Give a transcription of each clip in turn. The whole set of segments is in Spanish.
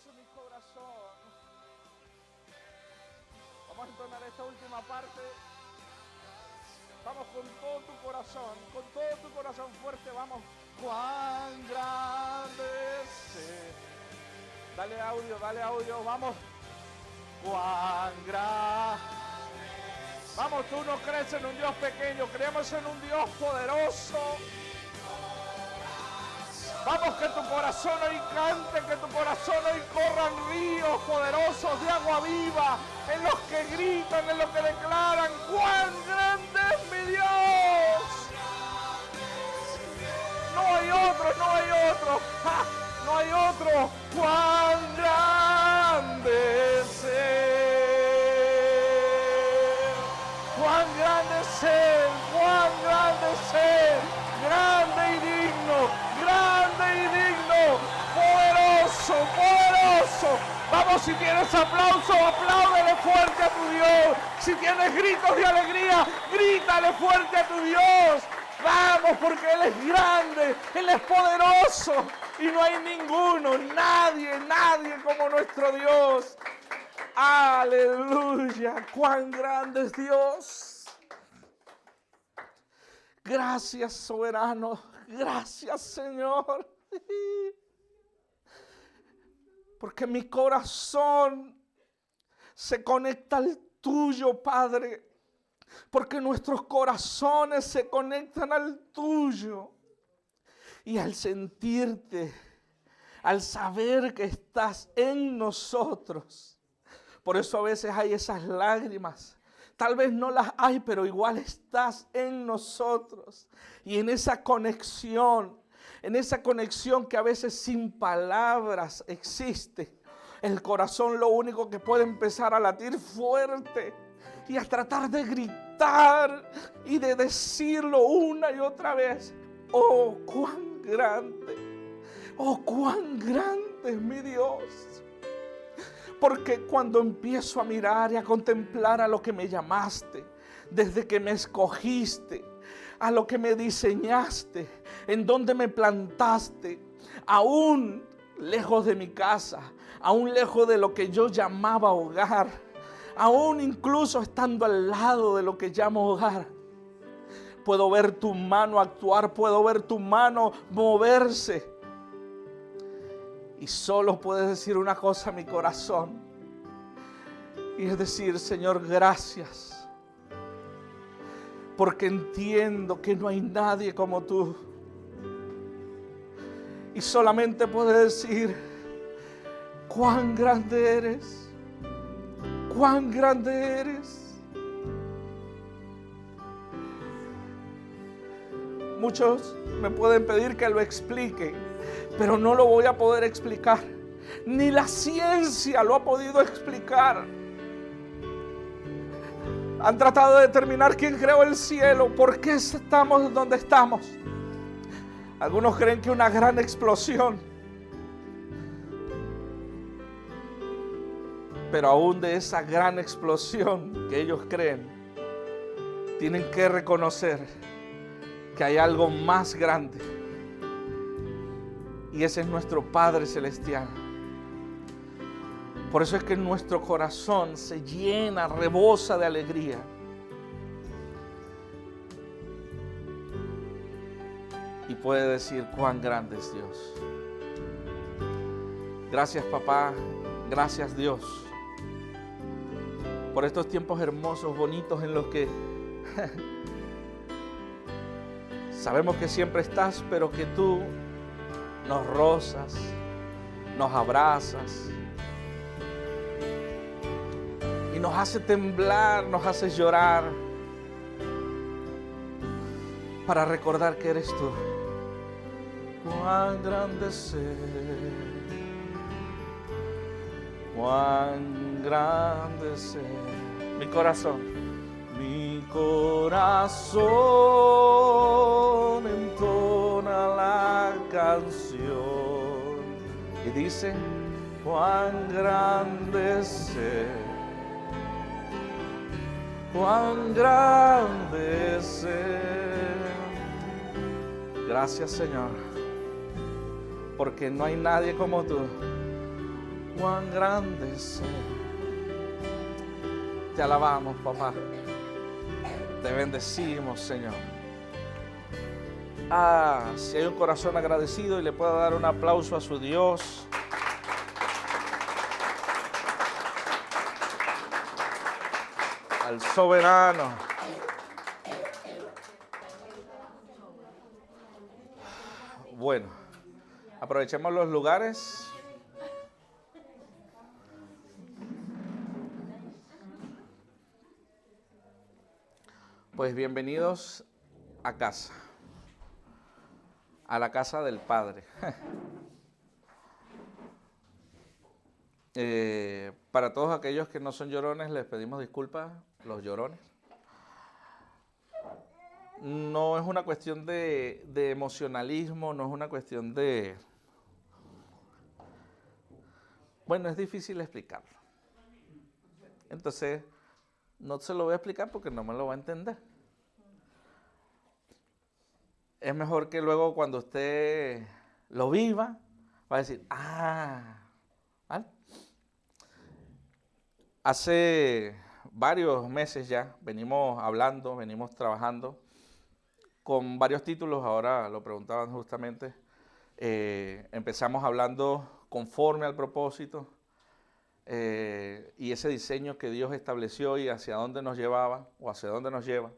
gozo mi corazón. Vamos a entonar esta última parte. Vamos con todo tu corazón fuerte, vamos. Cuán grande es. Dale audio, vamos. Cuán grande. Vamos, tú no crees en un Dios pequeño, creemos en un Dios poderoso. Vamos, que tu corazón hoy cante, que tu corazón hoy corran ríos poderosos de agua viva, en los que gritan, en los que declaran, ¡cuán grande es mi Dios! No hay otro, ¡ja! No hay otro, ¡cuán grande es Él! ¡Cuán grande es Él! ¡Cuán grande es Él! ¡Grande y digno! Poderoso. Vamos, si tienes aplauso, apláudele fuerte a tu Dios. Si tienes gritos de alegría, grítale fuerte a tu Dios. Vamos, porque Él es grande, Él es poderoso. Y no hay ninguno, nadie como nuestro Dios. Aleluya, cuán grande es Dios. Gracias, soberano. Gracias, Señor. Porque mi corazón se conecta al tuyo, Padre. Porque nuestros corazones se conectan al tuyo. Y al sentirte, al saber que estás en nosotros. Por eso a veces hay esas lágrimas. Tal vez no las hay, pero igual estás en nosotros. Y en esa conexión que a veces sin palabras existe, el corazón lo único que puede empezar a latir fuerte y a tratar de gritar y de decirlo una y otra vez. Oh, cuán grande es mi Dios. Porque cuando empiezo a mirar y a contemplar a lo que me llamaste, desde que me escogiste, a lo que me diseñaste, en donde me plantaste, aún lejos de mi casa, aún lejos de lo que yo llamaba hogar, aún incluso estando al lado de lo que llamo hogar, puedo ver tu mano actuar, puedo ver tu mano moverse. Y solo puedes decir una cosa a mi corazón. Y es decir, Señor, gracias. Porque entiendo que no hay nadie como tú. Y solamente puedes decir, cuán grande eres. Cuán grande eres. Muchos me pueden pedir que lo explique, pero no lo voy a poder explicar. Ni la ciencia lo ha podido explicar. Han tratado de determinar quién creó el cielo, por qué estamos donde estamos. Algunos creen que una gran explosión. Pero aún de esa gran explosión que ellos creen, tienen que reconocer que hay algo más grande. Y ese es nuestro Padre Celestial. Por eso es que nuestro corazón se llena, rebosa de alegría. Y puede decir cuán grande es Dios. Gracias, papá. Gracias, Dios, por estos tiempos hermosos, bonitos en los que sabemos que siempre estás, pero que tú nos rozas, nos abrazas y nos hace temblar, nos hace llorar para recordar que eres tú. Cuán grande es Él, cuán grande es Él. Mi corazón entona la canción y dice, cuán grande es Él, cuán grande es Él. Gracias, Señor, porque no hay nadie como tú. cuán grande es Él. Te alabamos, papá. Te bendecimos, Señor. Si hay un corazón agradecido y le pueda dar un aplauso a su Dios. Al soberano. Bueno, aprovechemos los lugares. Pues bienvenidos a casa, a la casa del Padre. Para todos aquellos que no son llorones, les pedimos disculpas, los llorones. No es una cuestión de emocionalismo, no es una cuestión de... Bueno, es difícil explicarlo. Entonces, no se lo voy a explicar porque no me lo va a entender. Es mejor que luego cuando usted lo viva, va a decir, ¿vale? Hace varios meses ya venimos hablando, venimos trabajando con varios títulos, ahora lo preguntaban justamente, empezamos hablando conforme al propósito y ese diseño que Dios estableció y hacia dónde nos llevaba o hacia dónde nos lleva.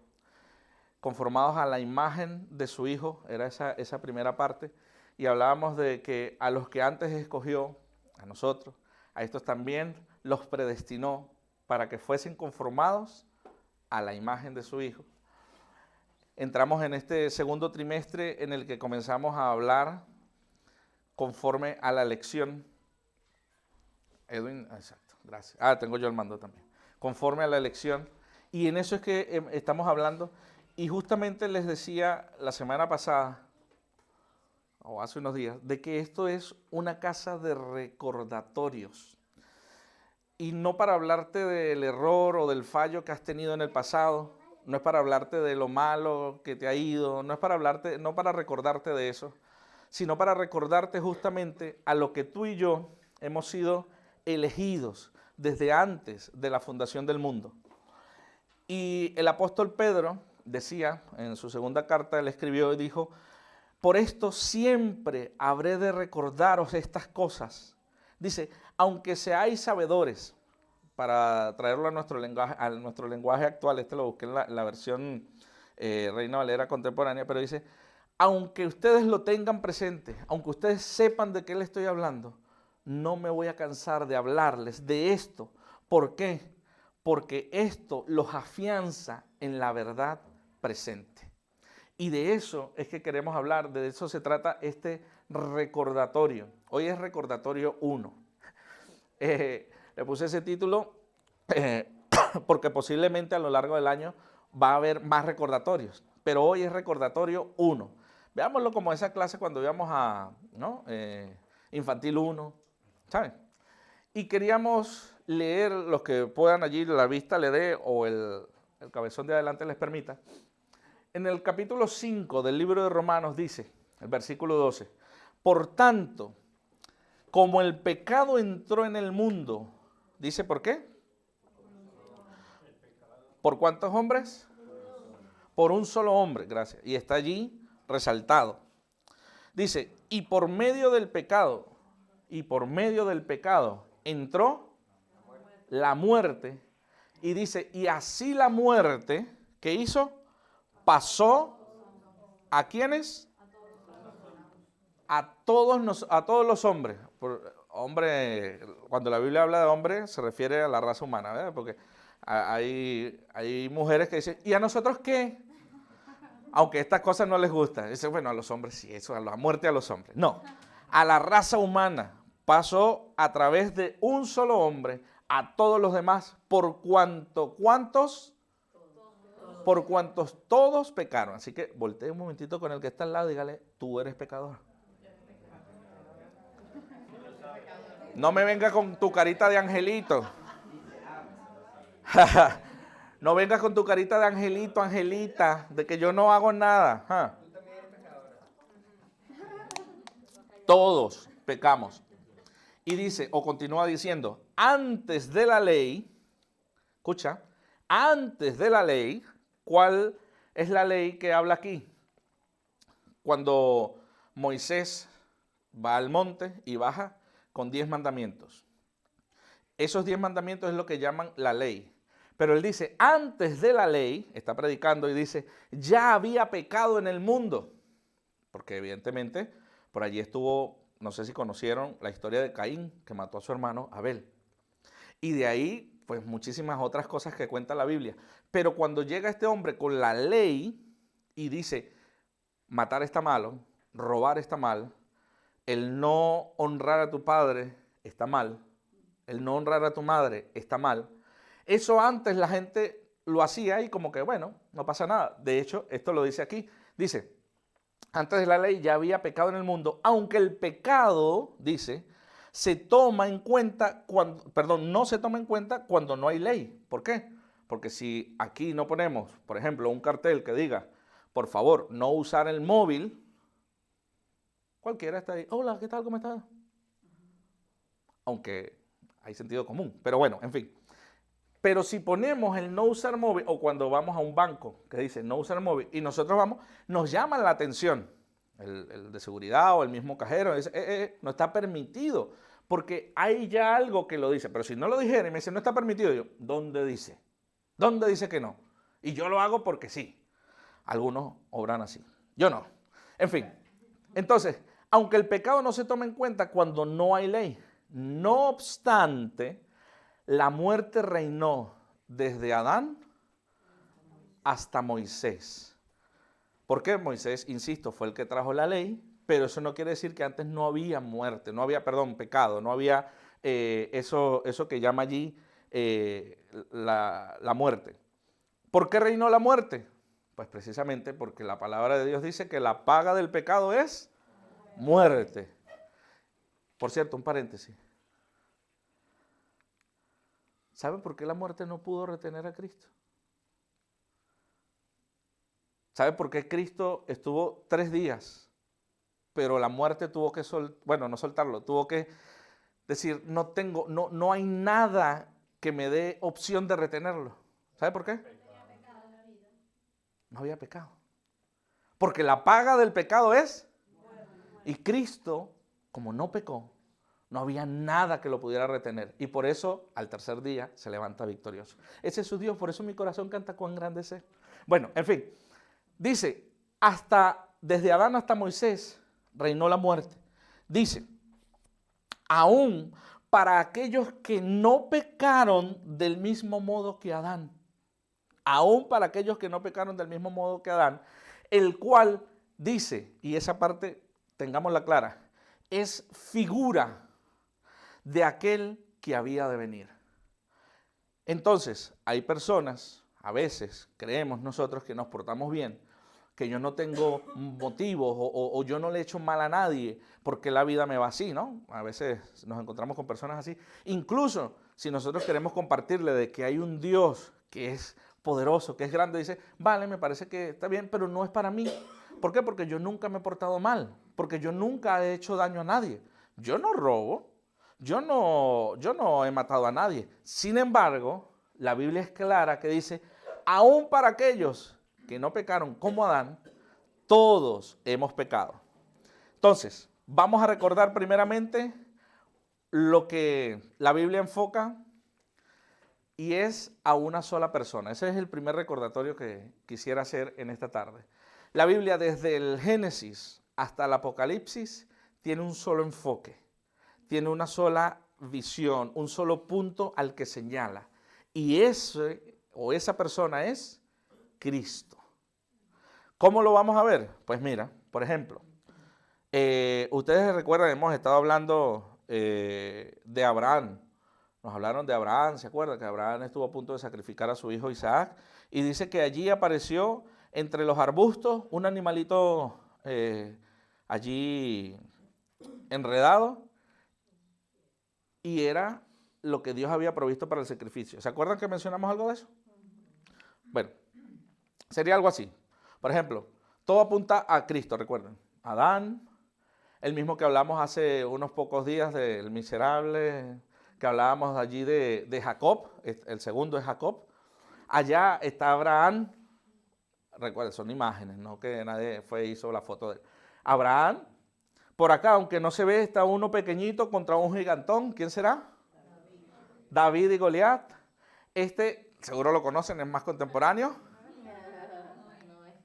Conformados a la imagen de su Hijo, era esa primera parte, y hablábamos de que a los que antes escogió, a nosotros, a estos también los predestinó para que fuesen conformados a la imagen de su Hijo. Entramos en este segundo trimestre en el que comenzamos a hablar conforme a la elección. Edwin, exacto, gracias. Tengo yo el mando también. Conforme a la elección, y en eso es que estamos hablando. Y justamente les decía la semana pasada, o hace unos días, de que esto es una casa de recordatorios. Y no para hablarte del error o del fallo que has tenido en el pasado, no es para hablarte de lo malo que te ha ido, no para recordarte de eso, sino para recordarte justamente a lo que tú y yo hemos sido elegidos desde antes de la fundación del mundo. Y el apóstol Pedro decía, en su segunda carta, él escribió y dijo, por esto siempre habré de recordaros estas cosas. Dice, aunque seáis sabedores, para traerlo a nuestro lenguaje actual, este lo busqué en la versión Reina Valera contemporánea, pero dice, aunque ustedes lo tengan presente, aunque ustedes sepan de qué le estoy hablando, no me voy a cansar de hablarles de esto. ¿Por qué? Porque esto los afianza en la verdad presente. Y de eso es que queremos hablar, de eso se trata este recordatorio. Hoy es recordatorio 1. Le puse ese título porque posiblemente a lo largo del año va a haber más recordatorios, pero hoy es recordatorio 1. Veámoslo como esa clase cuando íbamos a infantil 1, ¿saben? Y queríamos leer, los que puedan allí, la vista le dé o el cabezón de adelante les permita. En el capítulo 5 del libro de Romanos dice, el versículo 12, por tanto, como el pecado entró en el mundo, dice, ¿por qué? ¿Por cuántos hombres? Por un solo hombre, gracias. Y está allí resaltado. Dice, y por medio del pecado entró la muerte. Y dice, y así la muerte, ¿qué hizo? Pasó ¿a quiénes? A todos los hombres. Hombre, cuando la Biblia habla de hombre, se refiere a la raza humana, ¿verdad? Porque hay mujeres que dicen, ¿y a nosotros qué? Aunque estas cosas no les gustan. Dicen, bueno, a los hombres sí, eso, a la muerte a los hombres. No, a la raza humana pasó a través de un solo hombre a todos los demás, por cuantos todos pecaron. Así que voltee un momentito con el que está al lado y dígale, tú eres pecador. No me venga con tu carita de angelito. No vengas con tu carita de angelito, angelita, de que yo no hago nada. Todos pecamos. Y dice, o continúa diciendo, antes de la ley, escucha, antes de la ley, ¿cuál es la ley que habla aquí? Cuando Moisés va al monte y baja con 10 mandamientos. Esos 10 mandamientos es lo que llaman la ley. Pero él dice, antes de la ley, está predicando y dice, ya había pecado en el mundo. Porque evidentemente por allí estuvo, no sé si conocieron la historia de Caín, que mató a su hermano Abel. Y de ahí, pues muchísimas otras cosas que cuenta la Biblia. Pero cuando llega este hombre con la ley y dice, matar está malo, robar está mal, el no honrar a tu padre está mal, el no honrar a tu madre está mal. Eso antes la gente lo hacía y como que, bueno, no pasa nada. De hecho, esto lo dice aquí. Dice, antes de la ley ya había pecado en el mundo, aunque el pecado, dice, se toma en cuenta cuando, perdón, no se toma en cuenta cuando no hay ley. ¿Por qué? Porque si aquí no ponemos, por ejemplo, un cartel que diga, por favor, no usar el móvil, cualquiera está ahí, hola, ¿qué tal? ¿Cómo estás? Aunque hay sentido común, pero bueno, en fin. Pero si ponemos el no usar móvil, o cuando vamos a un banco que dice no usar móvil, y nosotros vamos, nos llama la atención. El de seguridad o el mismo cajero dice, no está permitido, porque hay ya algo que lo dice. Pero si no lo dijera y me dice, no está permitido, yo, ¿dónde dice? ¿Dónde dice que no? Y yo lo hago porque sí. Algunos obran así, yo no. En fin, entonces, aunque el pecado no se toma en cuenta cuando no hay ley, no obstante, la muerte reinó desde Adán hasta Moisés. ¿Por qué? Moisés, insisto, fue el que trajo la ley, pero eso no quiere decir que antes no había muerte, no había, perdón, pecado, no había eso que llama allí la muerte. ¿Por qué reinó la muerte? Pues precisamente porque la palabra de Dios dice que la paga del pecado es muerte. Por cierto, un paréntesis. ¿Saben por qué la muerte no pudo retener a Cristo? ¿Sabe por qué Cristo estuvo 3 días, pero la muerte tuvo que no soltarlo, tuvo que decir, no hay nada que me dé opción de retenerlo? ¿Sabe por qué? No había pecado. Porque la paga del pecado es, y Cristo, como no pecó, no había nada que lo pudiera retener. Y por eso, al tercer día, se levanta victorioso. Ese es su Dios, por eso mi corazón canta cuán grande es Él. Bueno, en fin. Dice, desde Adán hasta Moisés reinó la muerte. Dice, aún para aquellos que no pecaron del mismo modo que Adán. Aún para aquellos que no pecaron del mismo modo que Adán, el cual dice, y esa parte tengámosla clara, es figura de aquel que había de venir. Entonces, hay personas, a veces creemos nosotros que nos portamos bien, que yo no tengo motivos o yo no le echo mal a nadie porque la vida me va así, ¿no? A veces nos encontramos con personas así. Incluso si nosotros queremos compartirle de que hay un Dios que es poderoso, que es grande, dice, vale, me parece que está bien, pero no es para mí. ¿Por qué? Porque yo nunca me he portado mal, porque yo nunca he hecho daño a nadie. Yo no robo, yo no he matado a nadie. Sin embargo, la Biblia es clara que dice, aún para aquellos que no pecaron como Adán, todos hemos pecado. Entonces, vamos a recordar primeramente lo que la Biblia enfoca y es a una sola persona. Ese es el primer recordatorio que quisiera hacer en esta tarde. La Biblia desde el Génesis hasta el Apocalipsis tiene un solo enfoque, tiene una sola visión, un solo punto al que señala. Y esa persona es Cristo. ¿Cómo lo vamos a ver? Pues mira, por ejemplo, ustedes recuerdan, hemos estado hablando de Abraham. Nos hablaron de Abraham, ¿se acuerdan? Que Abraham estuvo a punto de sacrificar a su hijo Isaac. Y dice que allí apareció entre los arbustos un animalito allí enredado. Y era lo que Dios había provisto para el sacrificio. ¿Se acuerdan que mencionamos algo de eso? Bueno, sería algo así. Por ejemplo, todo apunta a Cristo, recuerden. Adán, el mismo que hablamos hace unos pocos días del miserable, que hablábamos allí de Jacob, el segundo es Jacob. Allá está Abraham, recuerden, son imágenes, no que nadie hizo la foto de él. Abraham, por acá, aunque no se ve, está uno pequeñito contra un gigantón. ¿Quién será? David y Goliat. Este, seguro lo conocen, es más contemporáneo.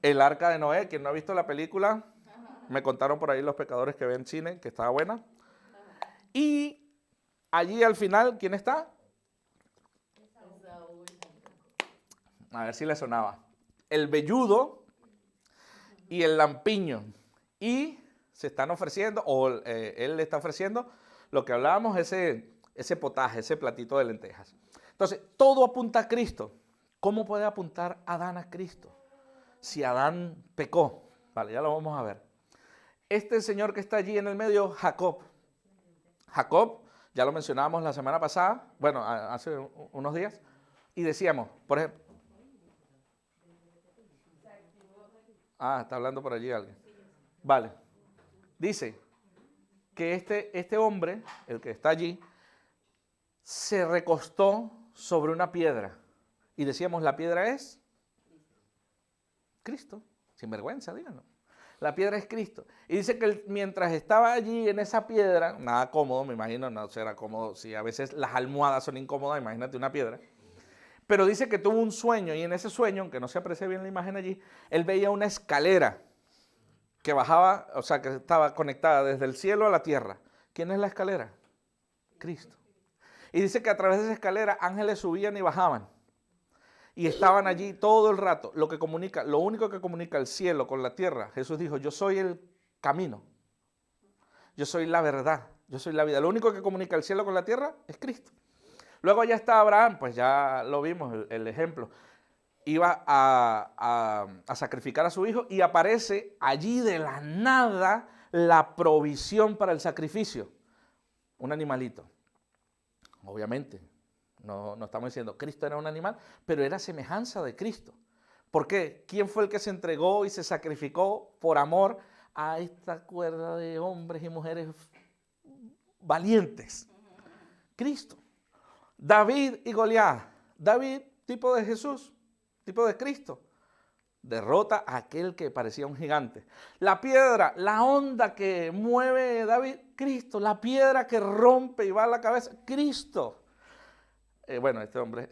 El Arca de Noé, quien no ha visto la película, me contaron por ahí los pecadores que ven cine, que estaba buena. Y allí al final, ¿quién está? A ver si le sonaba. El velludo y el lampiño. Y se están ofreciendo, o él le está ofreciendo, lo que hablábamos, ese potaje, ese platito de lentejas. Entonces, todo apunta a Cristo. ¿Cómo puede apuntar Adán a Cristo? Si Adán pecó. Vale, ya lo vamos a ver. Este señor que está allí en el medio, Jacob. Jacob, ya lo mencionábamos la semana pasada, bueno, hace unos días, y decíamos, por ejemplo... Ah, está hablando por allí alguien. Vale. Dice que este hombre, el que está allí, se recostó sobre una piedra. Y decíamos, la piedra es Cristo. Sin vergüenza, díganlo. La piedra es Cristo. Y dice que mientras estaba allí en esa piedra, nada cómodo, me imagino, no será cómodo, si a veces las almohadas son incómodas, imagínate una piedra. Pero dice que tuvo un sueño, y en ese sueño, aunque no se aprecia bien la imagen allí, él veía una escalera que bajaba, o sea, que estaba conectada desde el cielo a la tierra. ¿Quién es la escalera? Cristo. Y dice que a través de esa escalera ángeles subían y bajaban. Y estaban allí todo el rato. Lo único que comunica el cielo con la tierra, Jesús dijo, yo soy el camino. Yo soy la verdad. Yo soy la vida. Lo único que comunica el cielo con la tierra es Cristo. Luego ya está Abraham, pues ya lo vimos, el ejemplo. Iba a sacrificar a su hijo y aparece allí de la nada la provisión para el sacrificio. Un animalito. Obviamente, no estamos diciendo Cristo era un animal, pero era semejanza de Cristo. ¿Por qué? ¿Quién fue el que se entregó y se sacrificó por amor a esta cuerda de hombres y mujeres valientes? Cristo. David y Goliat. David, tipo de Jesús, tipo de Cristo. Derrota a aquel que parecía un gigante. La piedra, la onda que mueve David, Cristo. La piedra que rompe y va a la cabeza, Cristo. Bueno, este hombre.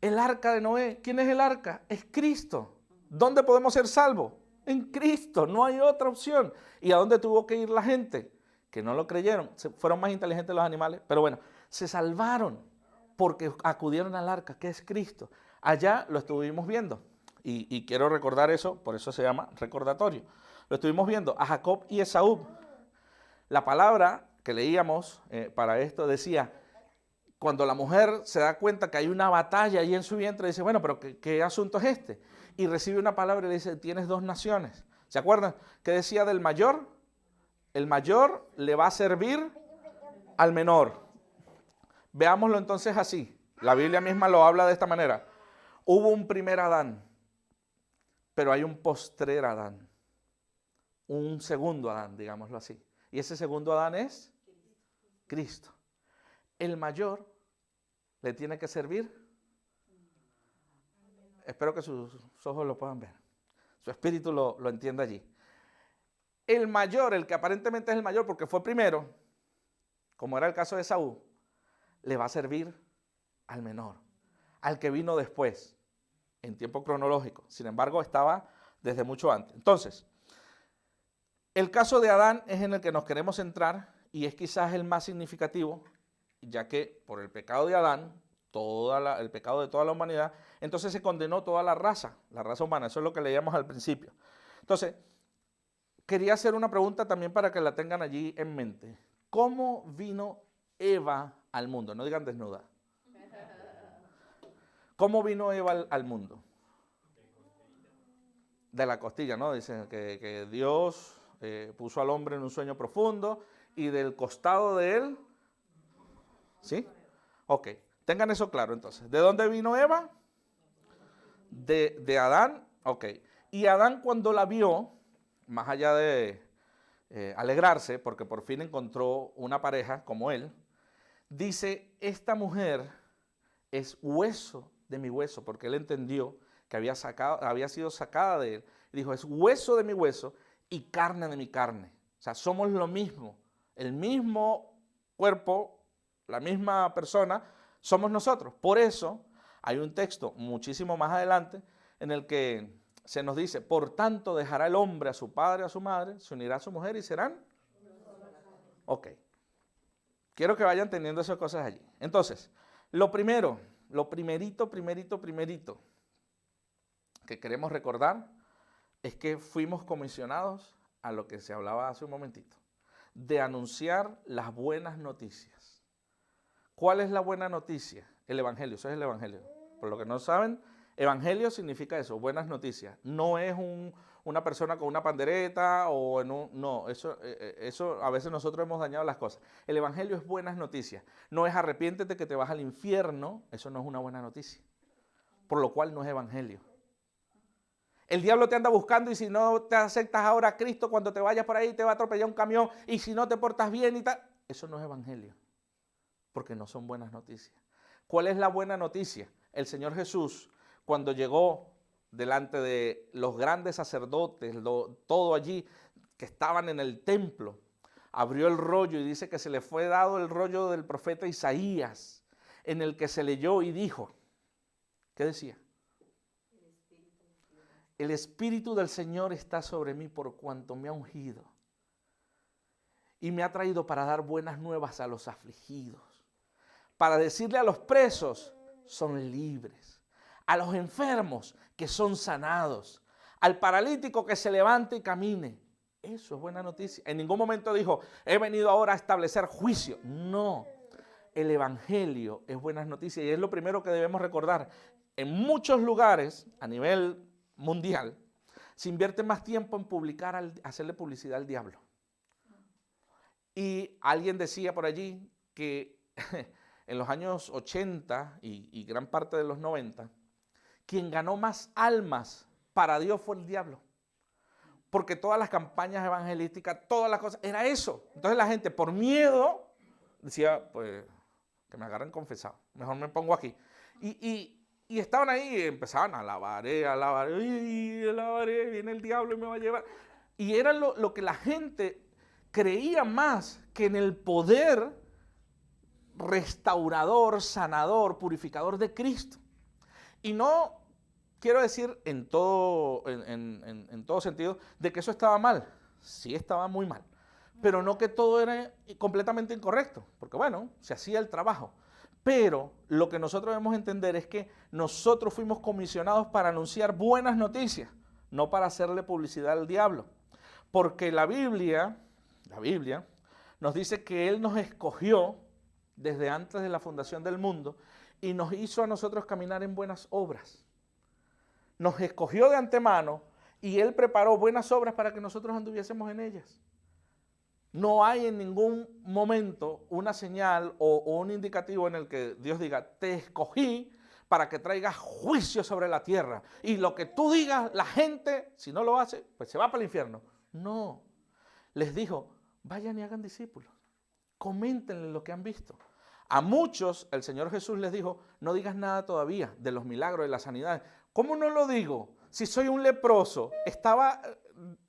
El arca de Noé, ¿quién es el arca? Es Cristo. ¿Dónde podemos ser salvos? En Cristo, no hay otra opción. ¿Y a dónde tuvo que ir la gente? Que no lo creyeron, fueron más inteligentes los animales, pero bueno, se salvaron porque acudieron al arca, que es Cristo. Allá lo estuvimos viendo. Y quiero recordar eso, por eso se llama recordatorio. Lo estuvimos viendo a Jacob y Esaú. La palabra que leíamos para esto decía, cuando la mujer se da cuenta que hay una batalla ahí en su vientre, dice, bueno, pero ¿qué asunto es este? Y recibe una palabra y le dice, tienes dos naciones. ¿Se acuerdan? ¿Qué decía del mayor? El mayor le va a servir al menor. Veámoslo entonces así. La Biblia misma lo habla de esta manera. Hubo un primer Adán, pero hay un postrer Adán. Un segundo Adán, digámoslo así. Y ese segundo Adán es Cristo. El mayor le tiene que servir. Espero que sus ojos lo puedan ver. Su espíritu lo entienda allí. El mayor, el que aparentemente es el mayor porque fue primero, como era el caso de Esaú, le va a servir al menor, al que vino después, en tiempo cronológico. Sin embargo, estaba desde mucho antes. Entonces, el caso de Adán es en el que nos queremos centrar y es quizás el más significativo, ya que por el pecado de Adán, el pecado de toda la humanidad, entonces se condenó toda la raza humana. Eso es lo que leíamos al principio. Entonces, quería hacer una pregunta también para que la tengan allí en mente. ¿Cómo vino Eva al mundo? No digan desnuda. ¿Cómo vino Eva al mundo? De la costilla, ¿no? Dicen que Dios puso al hombre en un sueño profundo y del costado de él, ¿sí? Ok, tengan eso claro entonces. ¿De dónde vino Eva? De Adán, ok. Y Adán cuando la vio, más allá de alegrarse porque por fin encontró una pareja como él, dice, esta mujer es hueso de mi hueso, porque él entendió que había sido sacada de él. Dijo, es hueso de mi hueso y carne de mi carne. O sea, somos lo mismo, el mismo cuerpo, la misma persona, somos nosotros. Por eso hay un texto muchísimo más adelante en el que se nos dice, por tanto dejará el hombre a su padre, a su madre, se unirá a su mujer y serán. Ok. Quiero que vayan teniendo esas cosas allí. Entonces, lo primerito que queremos recordar es que fuimos comisionados a lo que se hablaba hace un momentito, de anunciar las buenas noticias. ¿Cuál es la buena noticia? El Evangelio, eso es el Evangelio. Por lo que no saben, Evangelio significa eso, buenas noticias. No es una persona con una pandereta o en un... No, eso a veces nosotros hemos dañado las cosas. El Evangelio es buenas noticias. No es arrepiéntete que te vas al infierno, eso no es una buena noticia. Por lo cual no es Evangelio. El diablo te anda buscando y si no te aceptas ahora a Cristo, cuando te vayas por ahí te va a atropellar un camión y si no te portas bien y tal. Eso no es Evangelio, porque no son buenas noticias. ¿Cuál es la buena noticia? El Señor Jesús, cuando llegó delante de los grandes sacerdotes, todo allí que estaban en el templo, abrió el rollo y dice que se le fue dado el rollo del profeta Isaías, en el que se leyó y dijo, ¿qué decía? El Espíritu del Señor está sobre mí por cuanto me ha ungido y me ha traído para dar buenas nuevas a los afligidos, para decirle a los presos, son libres, a los enfermos que son sanados, al paralítico que se levante y camine. Eso es buena noticia. En ningún momento dijo, he venido ahora a establecer juicio. No, el Evangelio es buenas noticias y es lo primero que debemos recordar. En muchos lugares, a nivel mundial, se invierte más tiempo en hacerle publicidad al diablo. Y alguien decía por allí que en los años 80 y gran parte de los 90, quien ganó más almas para Dios fue el diablo. Porque todas las campañas evangelísticas, todas las cosas, era eso. Entonces la gente por miedo decía, pues, que me agarren confesado, mejor me pongo aquí. Y estaban ahí y empezaban a alabar, viene el diablo y me va a llevar. Y era lo que la gente creía más que en el poder restaurador, sanador, purificador de Cristo. Y no quiero decir en todo sentido de que eso estaba mal. Sí estaba muy mal. Pero no que todo era completamente incorrecto. Porque bueno, se hacía el trabajo. Pero lo que nosotros debemos entender es que nosotros fuimos comisionados para anunciar buenas noticias, no para hacerle publicidad al diablo. Porque la Biblia nos dice que Él nos escogió desde antes de la fundación del mundo y nos hizo a nosotros caminar en buenas obras. Nos escogió de antemano y Él preparó buenas obras para que nosotros anduviésemos en ellas. No hay en ningún momento una señal o un indicativo en el que Dios diga, te escogí para que traigas juicio sobre la tierra. Y lo que tú digas, la gente, si no lo hace, pues se va para el infierno. No. Les dijo, vayan y hagan discípulos. Coméntenle lo que han visto. A muchos el Señor Jesús les dijo, no digas nada todavía de los milagros, de la sanidad. ¿Cómo no lo digo? Si soy un leproso, estaba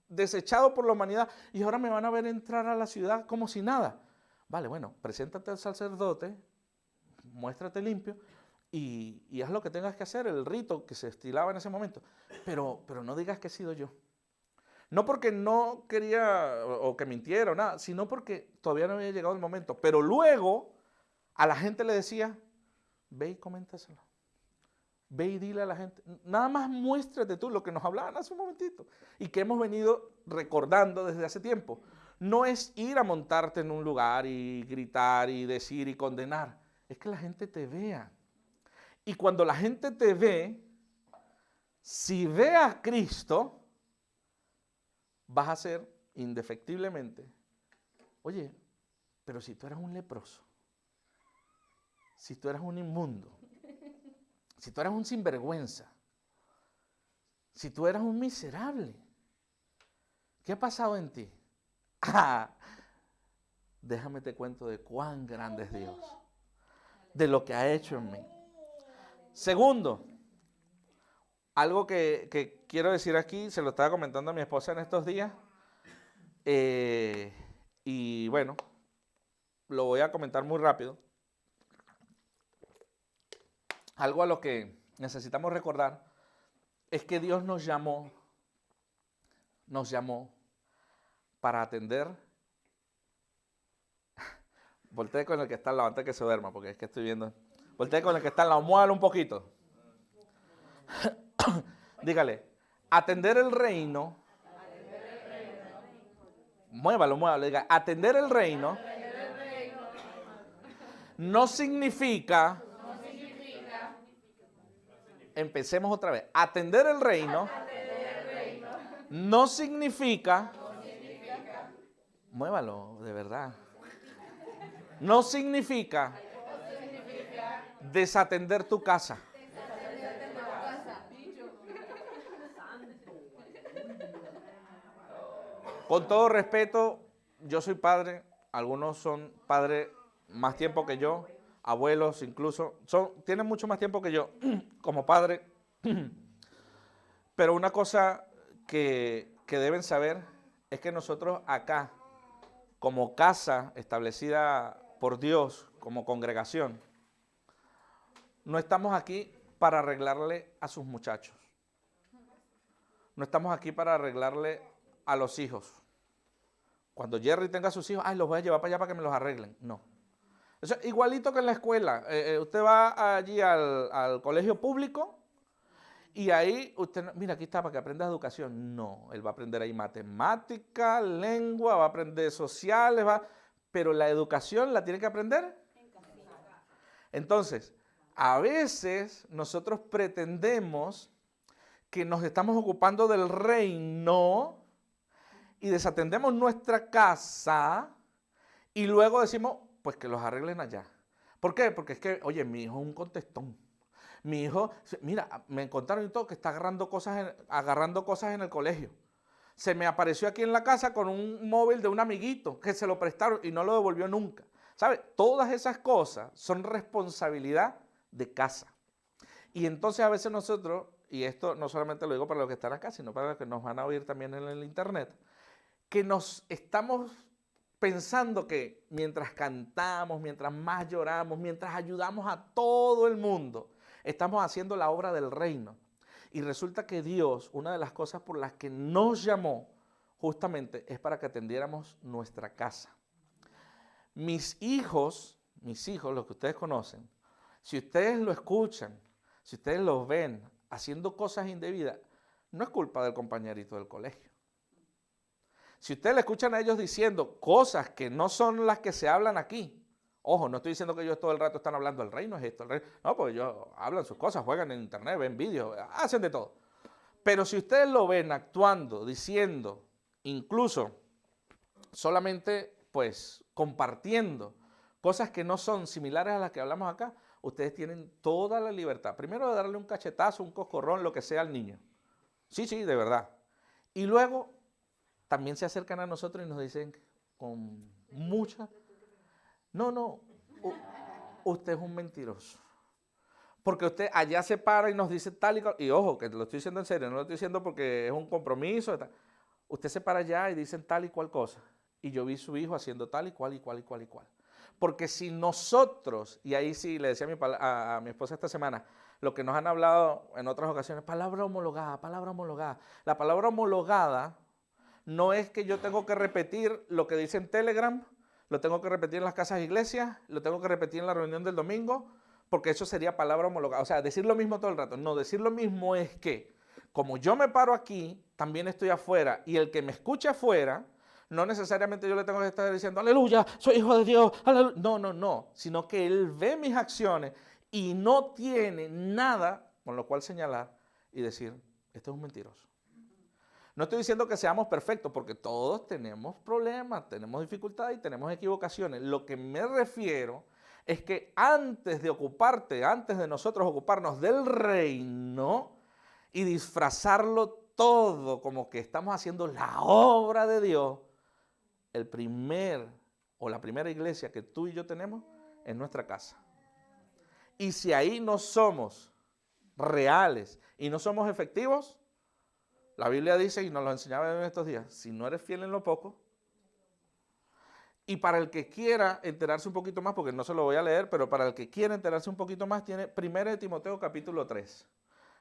desechado por la humanidad y ahora me van a ver entrar a la ciudad como si nada. Vale, bueno, preséntate al sacerdote, muéstrate limpio y haz lo que tengas que hacer, el rito que se estilaba en ese momento. Pero no digas que he sido yo. No porque no quería o que mintiera o nada, sino porque todavía no había llegado el momento. Pero luego a la gente le decía, ve y coméntaselo. Ve y dile a la gente, nada más muéstrate tú lo que nos hablaban hace un momentito y que hemos venido recordando desde hace tiempo. No es ir a montarte en un lugar y gritar y decir y condenar, es que la gente te vea. Y cuando la gente te ve, si ve a Cristo, vas a ser indefectiblemente, oye, pero si tú eras un leproso, si tú eras un inmundo, si tú eras un sinvergüenza, si tú eras un miserable, ¿qué ha pasado en ti? Ah, déjame te cuento de cuán grande es Dios, de lo que ha hecho en mí. Segundo, algo que quiero decir aquí, se lo estaba comentando a mi esposa en estos días, y bueno, lo voy a comentar muy rápido. Algo a lo que necesitamos recordar es que Dios nos llamó para atender. Voltee con el que está al lado antes que se duerma, porque es que estoy viendo. Voltee con el que está al lado, muévalo un poquito. Dígale, atender el reino. Muévalo, diga, atender el reino no significa, empecemos otra vez, atender el reino no significa, muévalo de verdad, no significa desatender tu casa. Con todo respeto, yo soy padre, algunos son padres más tiempo que yo, abuelos incluso, tienen mucho más tiempo que yo como padre, pero una cosa que deben saber es que nosotros acá, como casa establecida por Dios, como congregación, no estamos aquí para arreglarle a sus muchachos, no estamos aquí para arreglarle a los hijos. Cuando Jerry tenga sus hijos, los voy a llevar para allá para que me los arreglen. No. Eso es igualito que en la escuela. Usted va allí al colegio público y ahí usted, mira, aquí está para que aprenda educación. No, él va a aprender ahí matemática, lengua, va a aprender sociales, pero la educación la tiene que aprender. Entonces, a veces nosotros pretendemos que nos estamos ocupando del reino y desatendemos nuestra casa y luego decimos, pues que los arreglen allá. ¿Por qué? Porque es que, oye, mi hijo es un contestón. Mi hijo, mira, me contaron y todo que está agarrando cosas en el colegio. Se me apareció aquí en la casa con un móvil de un amiguito que se lo prestaron y no lo devolvió nunca. ¿Sabe? Todas esas cosas son responsabilidad de casa. Y entonces a veces nosotros, y esto no solamente lo digo para los que están acá, sino para los que nos van a oír también en el internet, que nos estamos pensando que mientras cantamos, mientras más lloramos, mientras ayudamos a todo el mundo, estamos haciendo la obra del reino. Y resulta que Dios, una de las cosas por las que nos llamó, justamente es para que atendiéramos nuestra casa. Mis hijos, los que ustedes conocen, si ustedes lo escuchan, si ustedes los ven haciendo cosas indebidas, no es culpa del compañerito del colegio. Si ustedes le escuchan a ellos diciendo cosas que no son las que se hablan aquí, ojo, no estoy diciendo que ellos todo el rato están hablando del reino, es esto, el reino. No, porque ellos hablan sus cosas, juegan en internet, ven vídeos, hacen de todo. Pero si ustedes lo ven actuando, diciendo, incluso solamente pues compartiendo cosas que no son similares a las que hablamos acá, ustedes tienen toda la libertad. Primero de darle un cachetazo, un coscorrón, lo que sea al niño. Sí, de verdad. Y luego también se acercan a nosotros y nos dicen con mucha... No, usted es un mentiroso. Porque usted allá se para y nos dice tal y cual, y ojo, que lo estoy diciendo en serio, no lo estoy diciendo porque es un compromiso. Usted se para allá y dicen tal y cual cosa. Y yo vi su hijo haciendo tal y cual, y cual, y cual, y cual. Porque si nosotros, y ahí sí le decía a mi esposa esta semana, lo que nos han hablado en otras ocasiones, palabra homologada, palabra homologada. La palabra homologada no es que yo tengo que repetir lo que dice en Telegram, lo tengo que repetir en las casas de iglesias, lo tengo que repetir en la reunión del domingo, porque eso sería palabra homologada. O sea, decir lo mismo todo el rato. No, decir lo mismo es que, como yo me paro aquí, también estoy afuera, y el que me escucha afuera, no necesariamente yo le tengo que estar diciendo, aleluya, soy hijo de Dios, aleluya. No, sino que él ve mis acciones y no tiene nada con lo cual señalar y decir, este es un mentiroso. No estoy diciendo que seamos perfectos, porque todos tenemos problemas, tenemos dificultades y tenemos equivocaciones. Lo que me refiero es que antes de nosotros ocuparnos del reino y disfrazarlo todo como que estamos haciendo la obra de Dios, el primer o la primera iglesia que tú y yo tenemos es nuestra casa. Y si ahí no somos reales y no somos efectivos, la Biblia dice, y nos lo enseñaba en estos días, si no eres fiel en lo poco, y para el que quiera enterarse un poquito más, porque no se lo voy a leer, pero para el que quiera enterarse un poquito más, tiene 1 Timoteo capítulo 3.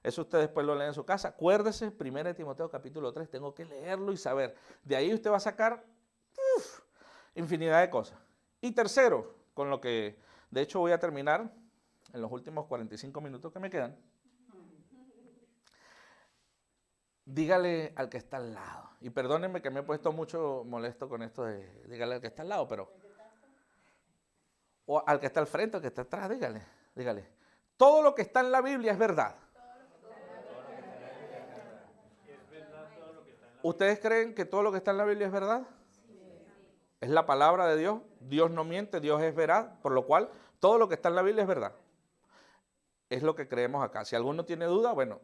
Eso usted después lo lee en su casa. Acuérdese, 1 Timoteo capítulo 3, tengo que leerlo y saber. De ahí usted va a sacar infinidad de cosas. Y tercero, con lo que de hecho voy a terminar en los últimos 45 minutos que me quedan. Dígale al que está al lado. Y perdónenme que me he puesto mucho molesto con esto de dígale al que está al lado, pero... O al que está al frente, al que está atrás, dígale. Todo lo que está en la Biblia es verdad. ¿Ustedes creen que todo lo que está en la Biblia es verdad? Es la palabra de Dios. Dios no miente, Dios es veraz, por lo cual todo lo que está en la Biblia es verdad. Es lo que creemos acá. Si alguno tiene duda, bueno,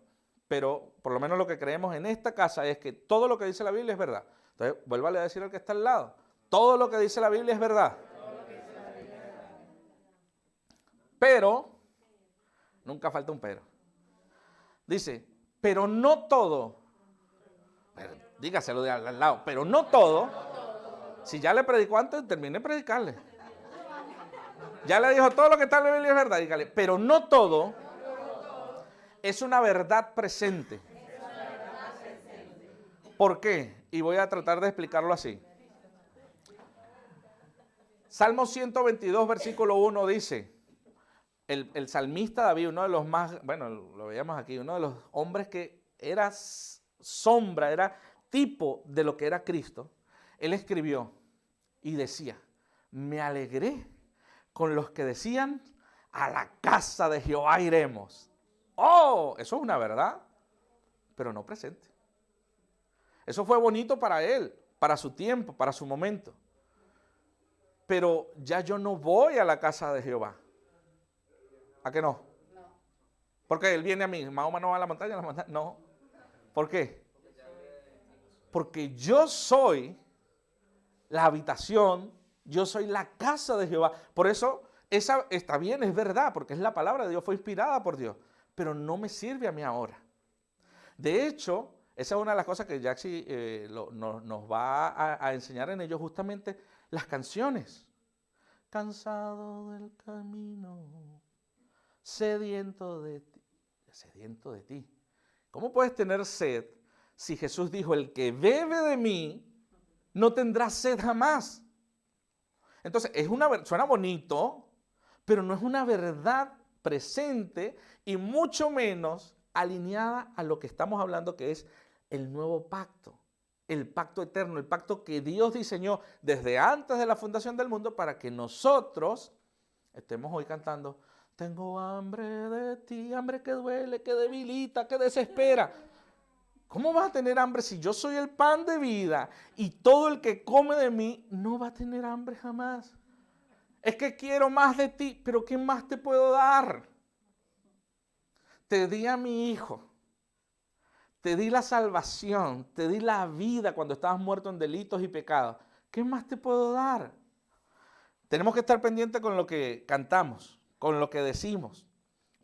pero por lo menos lo que creemos en esta casa es que todo lo que dice la Biblia es verdad. Entonces, vuélvale a decir al que está al lado. Todo lo que dice la Biblia es verdad. Pero, nunca falta un pero. Dice, pero no todo. Dígaselo de al lado, pero no todo. Si ya le predicó antes, termine de predicarle. Ya le dijo todo lo que está en la Biblia es verdad, dígale, pero no todo es una verdad presente. ¿Por qué? Y voy a tratar de explicarlo así. Salmo 122, versículo 1 dice, el salmista David, uno de los más, bueno, lo veíamos aquí, uno de los hombres que era sombra, era tipo de lo que era Cristo, él escribió y decía, me alegré con los que decían, a la casa de Jehová iremos. Oh, eso es una verdad, pero no presente. Eso fue bonito para él, para su tiempo, para su momento. Pero ya yo no voy a la casa de Jehová. ¿A qué no? No. ¿Por qué? Él viene a mí, Mahoma no va a la montaña, no. ¿Por qué? Porque yo soy la habitación, yo soy la casa de Jehová. Por eso, esa está bien, es verdad, porque es la palabra de Dios, fue inspirada por Dios. Pero no me sirve a mí ahora. De hecho, esa es una de las cosas que Jaxi nos va a enseñar en ello, justamente las canciones. Cansado del camino, sediento de ti. ¿Cómo puedes tener sed si Jesús dijo, el que bebe de mí no tendrá sed jamás? Entonces, suena bonito, pero no es una verdad presente y mucho menos alineada a lo que estamos hablando, que es el nuevo pacto, el pacto eterno, el pacto que Dios diseñó desde antes de la fundación del mundo para que nosotros estemos hoy cantando, tengo hambre de ti, hambre que duele, que debilita, que desespera. ¿Cómo vas a tener hambre si yo soy el pan de vida y todo el que come de mí no va a tener hambre jamás? Es que quiero más de ti, pero ¿qué más te puedo dar? Te di a mi hijo, te di la salvación, te di la vida cuando estabas muerto en delitos y pecados. ¿Qué más te puedo dar? Tenemos que estar pendientes con lo que cantamos, con lo que decimos.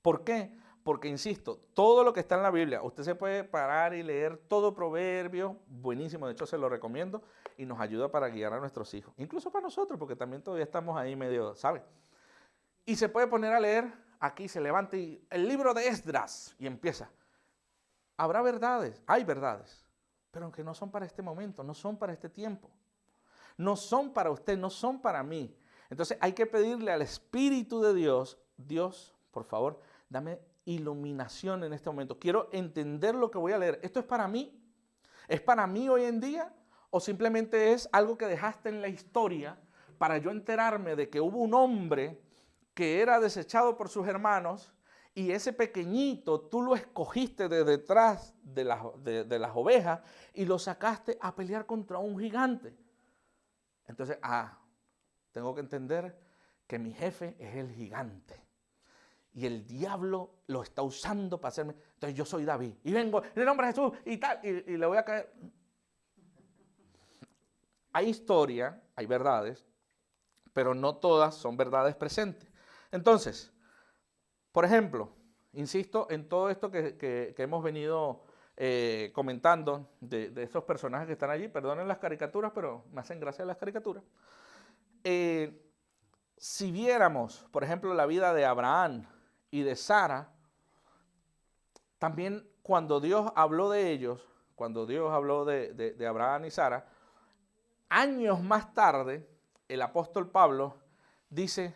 ¿Por qué? Porque, insisto, todo lo que está en la Biblia, usted se puede parar y leer todo proverbio, buenísimo, de hecho se lo recomiendo, y nos ayuda para guiar a nuestros hijos, incluso para nosotros, porque también todavía estamos ahí medio, ¿sabe? Y se puede poner a leer, aquí se levanta y el libro de Esdras, y empieza. Habrá verdades, hay verdades, pero aunque no son para este momento, no son para este tiempo, no son para usted, no son para mí. Entonces hay que pedirle al Espíritu de Dios, Dios, por favor, dame iluminación en este momento. Quiero entender lo que voy a leer. ¿Esto es para mí? ¿Es para mí hoy en día? ¿O simplemente es algo que dejaste en la historia para yo enterarme de que hubo un hombre que era desechado por sus hermanos y ese pequeñito tú lo escogiste de detrás de las ovejas y lo sacaste a pelear contra un gigante? Entonces, tengo que entender que mi jefe es el gigante. Y el diablo lo está usando para hacerme. Entonces yo soy David. Y vengo en el nombre de Jesús y tal. Y le voy a caer. hay historia, hay verdades, pero no todas son verdades presentes. Entonces, por ejemplo, insisto en todo esto que hemos venido comentando de estos personajes que están allí. Perdonen las caricaturas, pero me hacen gracia las caricaturas. Si viéramos, por ejemplo, la vida de Abraham y de Sara, también cuando Dios habló de ellos, cuando Dios habló de Abraham y Sara, años más tarde, el apóstol Pablo dice,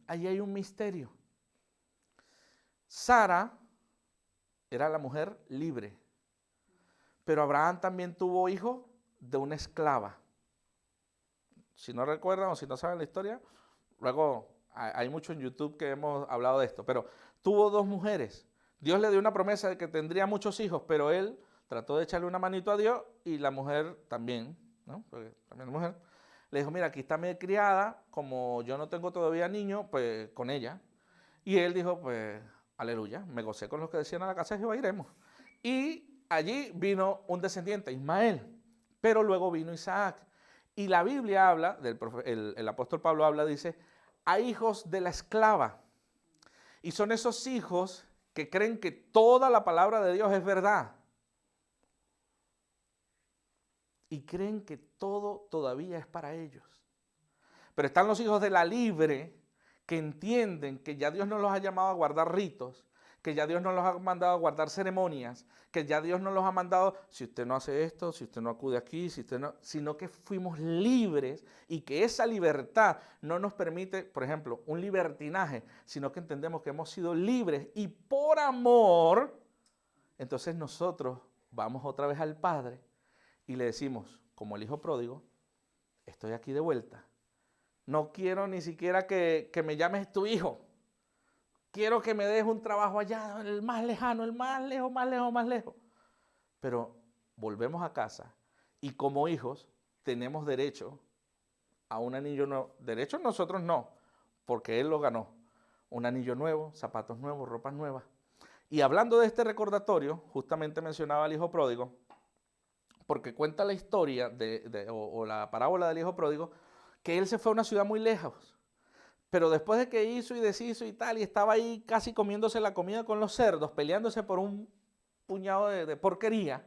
ahí hay un misterio. Sara era la mujer libre, pero Abraham también tuvo hijo de una esclava. Si no recuerdan o si no saben la historia, luego hay mucho en YouTube que hemos hablado de esto, pero tuvo dos mujeres. Dios le dio una promesa de que tendría muchos hijos, pero él trató de echarle una manito a Dios y la mujer también, ¿no? Porque también la mujer le dijo, mira, aquí está mi criada, como yo no tengo todavía niño, pues con ella. Y él dijo, pues, aleluya, me gocé con los que decían a la casa de Jehová iremos. Y allí vino un descendiente, Ismael, pero luego vino Isaac. Y la Biblia habla, el apóstol Pablo habla, dice, hay hijos de la esclava. Y son esos hijos que creen que toda la palabra de Dios es verdad. Y creen que todo todavía es para ellos. Pero están los hijos de la libre que entienden que ya Dios no los ha llamado a guardar ritos, que ya Dios no los ha mandado a guardar ceremonias, que ya Dios no los ha mandado, si usted no hace esto, si usted no acude aquí, si usted no, sino que fuimos libres y que esa libertad no nos permite, por ejemplo, un libertinaje, sino que entendemos que hemos sido libres y por amor, entonces nosotros vamos otra vez al Padre y le decimos, como el hijo pródigo, estoy aquí de vuelta. No quiero ni siquiera que me llames tu hijo. Quiero que me des un trabajo allá, el más lejano, el más lejos, más lejos, más lejos. Pero volvemos a casa y como hijos tenemos derecho a un anillo nuevo. Derecho nosotros no, porque Él lo ganó. Un anillo nuevo, zapatos nuevos, ropas nuevas. Y hablando de este recordatorio, justamente mencionaba al hijo pródigo, porque cuenta la historia o la parábola del hijo pródigo, que él se fue a una ciudad muy lejos. Pero después de que hizo y deshizo y tal, y estaba ahí casi comiéndose la comida con los cerdos, peleándose por un puñado de porquería,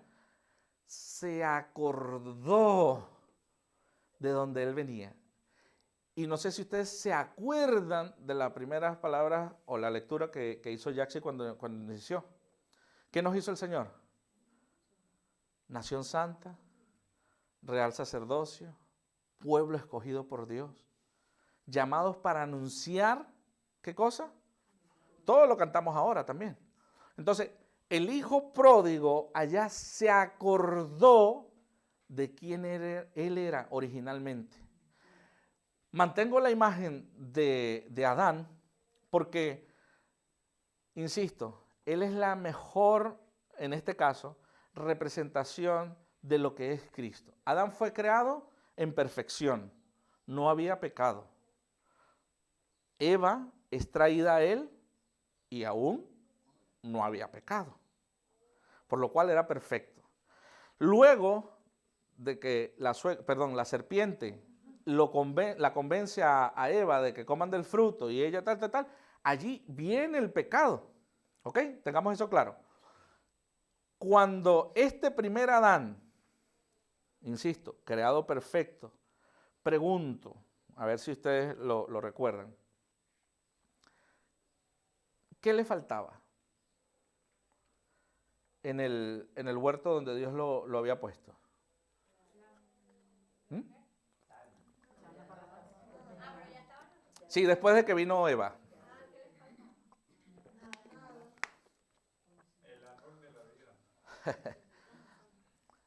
se acordó de donde él venía. Y no sé si ustedes se acuerdan de las primeras palabras o la lectura que hizo Jackson cuando inició. ¿Qué nos hizo el Señor? Nación santa, real sacerdocio, pueblo escogido por Dios, llamados para anunciar, ¿qué cosa? Todo lo cantamos ahora también. Entonces, el hijo pródigo allá se acordó de quién él era originalmente. Mantengo la imagen de Adán porque, insisto, él es la mejor, en este caso, representación de lo que es Cristo. Adán fue creado en perfección, no había pecado. Eva es traída a él y aún no había pecado, por lo cual era perfecto. Luego de que la serpiente la convence a Eva de que coman del fruto y ella tal, allí viene el pecado. ¿Ok? Tengamos eso claro. Cuando este primer Adán, insisto, creado perfecto, pregunto, a ver si ustedes lo recuerdan, ¿qué le faltaba en el huerto donde Dios lo había puesto? ¿Mm? Sí, después de que vino Eva.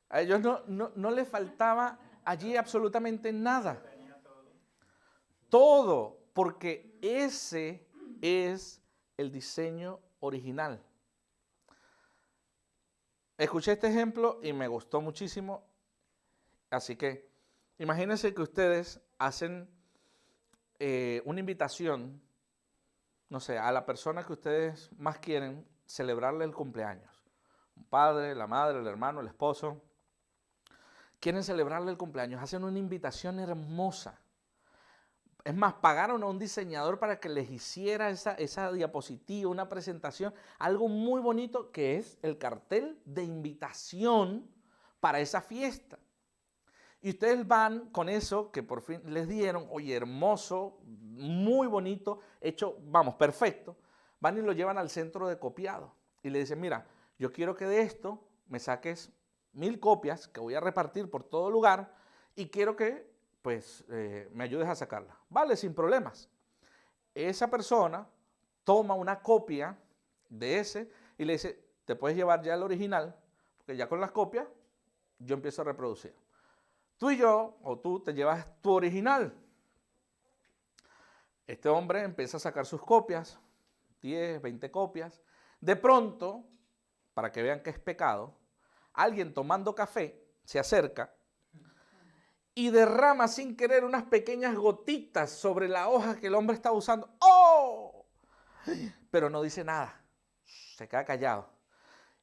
A ellos no les faltaba allí absolutamente nada. Todo, porque ese es el diseño original. Escuché este ejemplo y me gustó muchísimo, así que imagínense que ustedes hacen una invitación, no sé, a la persona que ustedes más quieren celebrarle el cumpleaños. Un padre, la madre, el hermano, el esposo. quieren celebrarle el cumpleaños, hacen una invitación hermosa. Es más, pagaron a un diseñador para que les hiciera esa diapositiva, una presentación, algo muy bonito que es el cartel de invitación para esa fiesta. Y ustedes van con eso que por fin les dieron, oye, hermoso, muy bonito, hecho, vamos, perfecto. Van y lo llevan al centro de copiado y le dicen, mira, yo quiero que de esto me saques 1000 copias que voy a repartir por todo lugar y quiero que pues me ayudes a sacarla. Vale, sin problemas. Esa persona toma una copia de ese y le dice, te puedes llevar ya el original, porque ya con las copias yo empiezo a reproducir. Tú y yo, o tú, te llevas tu original. Este hombre empieza a sacar sus copias, 10, 20 copias. De pronto, para que vean que es pecado, alguien tomando café se acerca y derrama sin querer unas pequeñas gotitas sobre la hoja que el hombre está usando. ¡Oh! Pero no dice nada, se queda callado.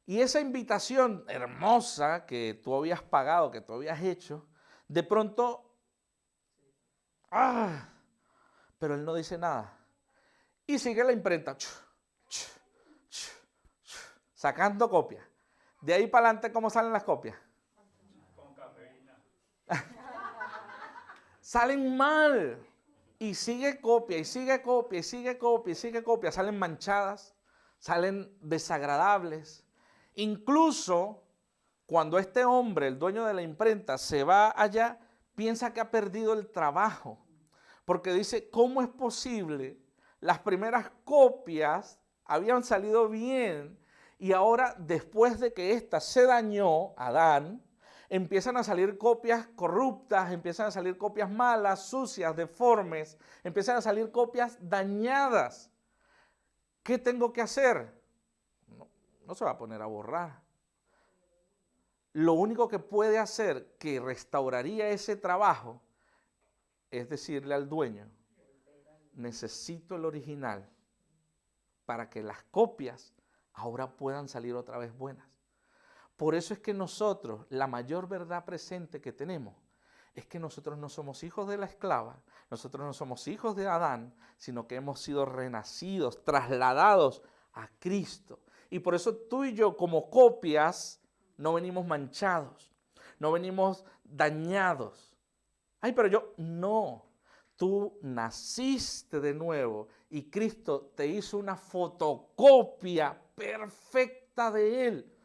Y esa invitación hermosa que tú habías pagado, que tú habías hecho, de pronto, ¡ah! Pero él no dice nada. Y sigue la imprenta, sacando copias. De ahí para adelante, ¿cómo salen las copias? Con cafeína. Salen mal. Y sigue copia, y sigue copia, y sigue copia, y sigue copia. Salen manchadas, salen desagradables. Incluso cuando este hombre, el dueño de la imprenta, se va allá, piensa que ha perdido el trabajo. Porque dice, ¿cómo es posible? Las primeras copias habían salido bien y ahora, después de que ésta se dañó, Adán, empiezan a salir copias corruptas, empiezan a salir copias malas, sucias, deformes, empiezan a salir copias dañadas. ¿Qué tengo que hacer? No se va a poner a borrar. Lo único que puede hacer que restauraría ese trabajo es decirle al dueño, necesito el original para que las copias ahora puedan salir otra vez buenas. Por eso es que nosotros, la mayor verdad presente que tenemos, es que nosotros no somos hijos de la esclava, nosotros no somos hijos de Adán, sino que hemos sido renacidos, trasladados a Cristo. Y por eso tú y yo como copias no venimos manchados, no venimos dañados. Ay, pero yo, no. Tú naciste de nuevo y Cristo te hizo una fotocopia perfecta de Él.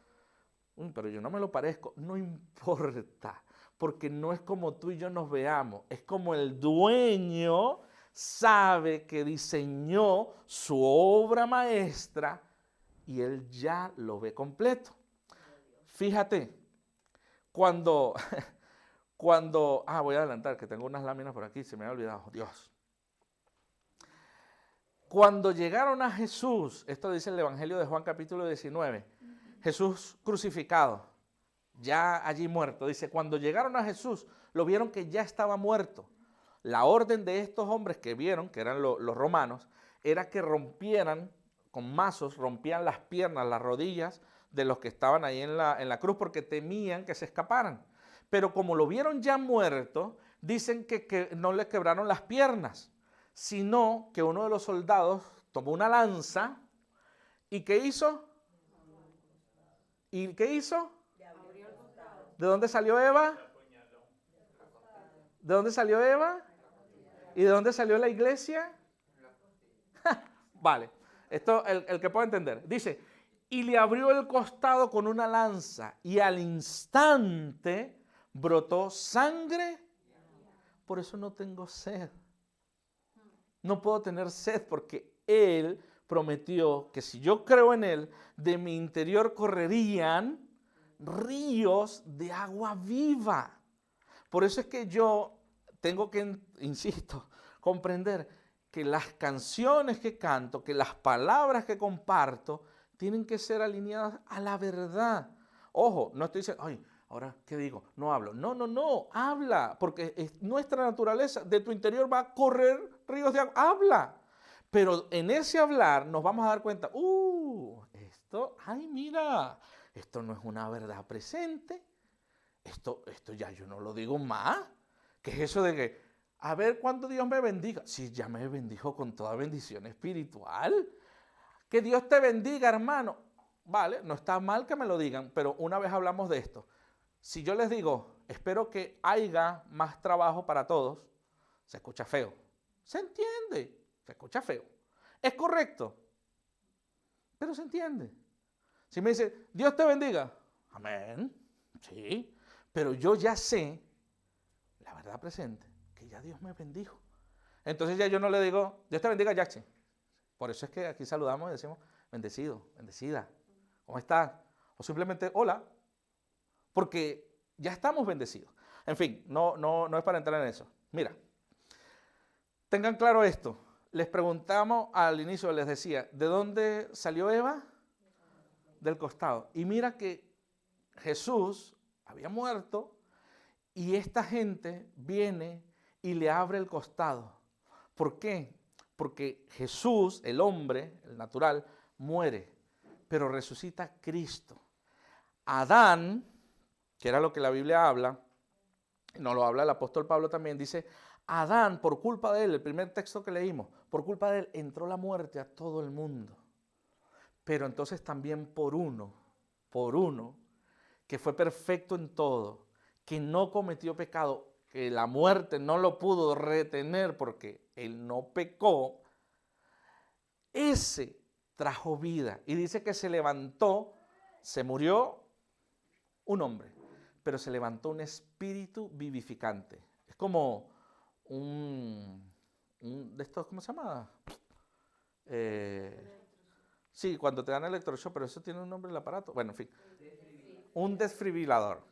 Pero yo no me lo parezco. No importa, porque no es como tú y yo nos veamos. Es como el dueño sabe que diseñó su obra maestra y Él ya lo ve completo. Fíjate, cuando voy a adelantar, que tengo unas láminas por aquí, se me ha olvidado, Dios. Cuando llegaron a Jesús, esto dice el Evangelio de Juan capítulo 19, Jesús crucificado, ya allí muerto, dice, cuando llegaron a Jesús, lo vieron que ya estaba muerto. La orden de estos hombres que vieron, que eran los romanos, era que rompieran, con mazos, rompían las piernas, las rodillas de los que estaban ahí en la cruz, porque temían que se escaparan. Pero como lo vieron ya muerto, dicen que no le quebraron las piernas, sino que uno de los soldados tomó una lanza y ¿qué hizo? ¿Y qué hizo? ¿De dónde salió Eva? ¿De dónde salió Eva? ¿Y de dónde salió la iglesia? Vale, esto el que pueda entender. Dice, y le abrió el costado con una lanza y al instante brotó sangre. Por eso no tengo sed. No puedo tener sed porque Él prometió que si yo creo en Él, de mi interior correrían ríos de agua viva. Por eso es que yo tengo que, insisto, comprender que las canciones que canto, que las palabras que comparto, tienen que ser alineadas a la verdad. Ojo, no estoy diciendo, ay, ahora, ¿qué digo? No hablo. No, habla, porque es nuestra naturaleza. De tu interior va a correr ríos de agua. Habla. Pero en ese hablar nos vamos a dar cuenta, esto, ay, mira, esto no es una verdad presente. esto ya yo no lo digo más. ¿Qué es eso de que, a ver cuándo Dios me bendiga? Sí, ya me bendijo con toda bendición espiritual. Que Dios te bendiga, hermano. Vale, no está mal que me lo digan, pero una vez hablamos de esto. Si yo les digo, espero que haya más trabajo para todos, se escucha feo. Se entiende, se escucha feo. Es correcto, pero se entiende. Si me dice, Dios te bendiga, amén, sí, pero yo ya sé, la verdad presente, que ya Dios me bendijo. Entonces ya yo no le digo, Dios te bendiga, Jackson. Por eso es que aquí saludamos y decimos, bendecido, bendecida, ¿cómo estás? O simplemente, hola, porque ya estamos bendecidos. En fin, no es para entrar en eso. Mira, tengan claro esto. Les preguntamos al inicio, les decía, ¿de dónde salió Eva? Del costado. Y mira que Jesús había muerto y esta gente viene y le abre el costado. ¿Por qué? Porque Jesús, el hombre, el natural, muere, pero resucita Cristo. Adán, que era lo que la Biblia habla, nos lo habla el apóstol Pablo también, dice, Adán, por culpa de él, el primer texto que leímos, por culpa de él entró la muerte a todo el mundo. Pero entonces también por uno, que fue perfecto en todo, que no cometió pecado, que la muerte no lo pudo retener porque él no pecó, ese trajo vida. Y dice que se levantó, se murió un hombre, pero se levantó un espíritu vivificante. Es como un de estos, ¿cómo se llama? Sí, cuando te dan electroshock, pero eso tiene un nombre el aparato. Bueno, en fin, un desfibrilador.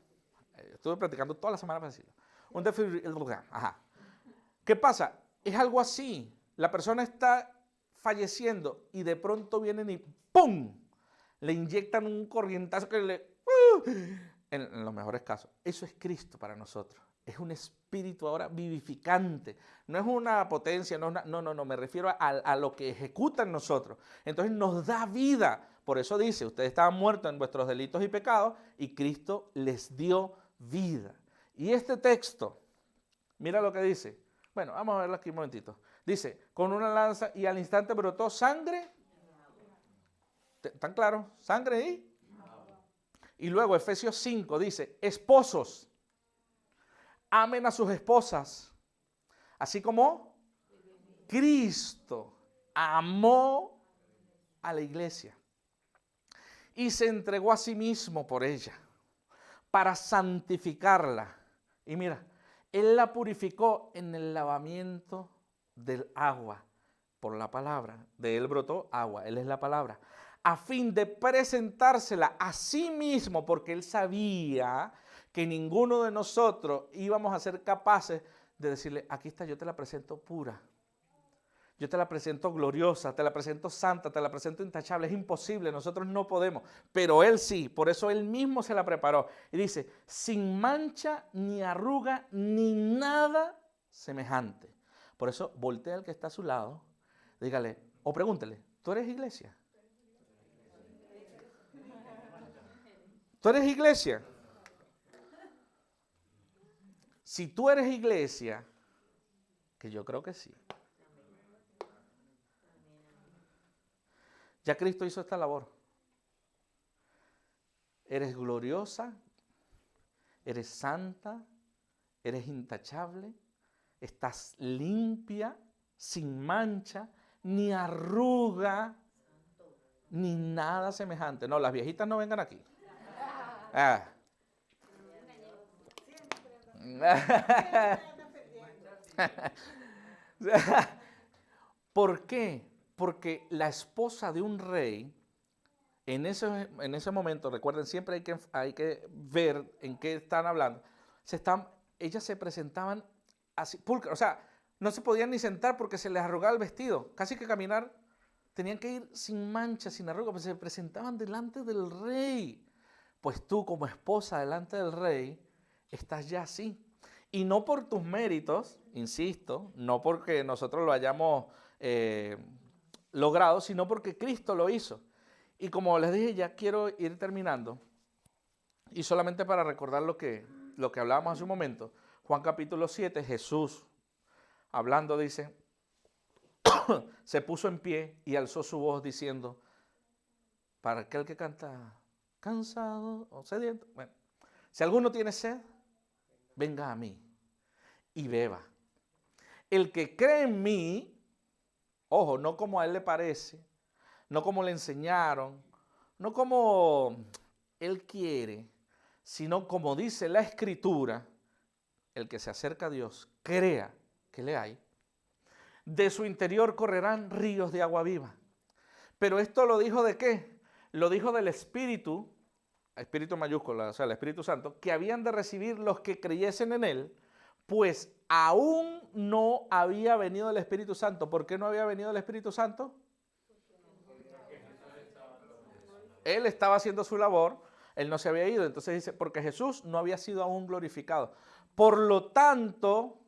Estuve practicando toda la semana para decirlo. Un desfibrilador. Ajá. ¿Qué pasa? Es algo así. La persona está falleciendo y de pronto vienen y ¡pum! Le inyectan un corrientazo que le... en los mejores casos. Eso es Cristo para nosotros. Es un espíritu ahora vivificante. No es una potencia, no, me refiero a lo que ejecuta en nosotros. Entonces nos da vida. Por eso dice, ustedes estaban muertos en vuestros delitos y pecados y Cristo les dio vida. Y este texto, mira lo que dice. Bueno, vamos a verlo aquí un momentito. Dice, con una lanza y al instante brotó sangre. ¿Están claros? Sangre y luego Efesios 5 dice, esposos, amen a sus esposas, así como Cristo amó a la iglesia y se entregó a sí mismo por ella para santificarla. Y mira, Él la purificó en el lavamiento del agua por la palabra. De Él brotó agua, Él es la palabra. A fin de presentársela a sí mismo, porque Él sabía que ninguno de nosotros íbamos a ser capaces de decirle, aquí está, yo te la presento pura, yo te la presento gloriosa, te la presento santa, te la presento intachable. Es imposible, nosotros no podemos, pero Él sí, por eso Él mismo se la preparó. Y dice, sin mancha, ni arruga, ni nada semejante. Por eso voltea al que está a su lado, dígale, o pregúntele, ¿tú eres iglesia? ¿Tú eres iglesia? Si tú eres iglesia, que yo creo que sí, ya Cristo hizo esta labor. Eres gloriosa, eres santa, eres intachable, estás limpia, sin mancha, ni arruga, ni nada semejante. No, las viejitas no vengan aquí. Ah. ¿Por qué? Porque la esposa de un rey, en ese momento, recuerden, siempre hay que ver en qué están hablando, ellas se presentaban así, pulcras, o sea, no se podían ni sentar porque se les arrugaba el vestido, casi que caminar, tenían que ir sin mancha, sin arruga, pues se presentaban delante del rey. Pues tú como esposa delante del rey, estás ya así. Y no por tus méritos, insisto, no porque nosotros lo hayamos logrado, sino porque Cristo lo hizo. Y como les dije, ya quiero ir terminando. Y solamente para recordar lo que lo que hablábamos hace un momento, Juan capítulo 7, Jesús hablando dice, se puso en pie y alzó su voz diciendo, para aquel que canta cansado o sediento, bueno, si alguno tiene sed, venga a mí y beba. El que cree en mí, ojo, no como a él le parece, no como le enseñaron, no como él quiere, sino como dice la Escritura, el que se acerca a Dios, crea que le hay, de su interior correrán ríos de agua viva. Pero esto lo dijo ¿de qué? Lo dijo del Espíritu, Espíritu mayúscula, o sea, el Espíritu Santo, que habían de recibir los que creyesen en él, pues aún no había venido el Espíritu Santo. ¿Por qué no había venido el Espíritu Santo? Él estaba haciendo su labor, él no se había ido. Entonces dice, porque Jesús no había sido aún glorificado. Por lo tanto,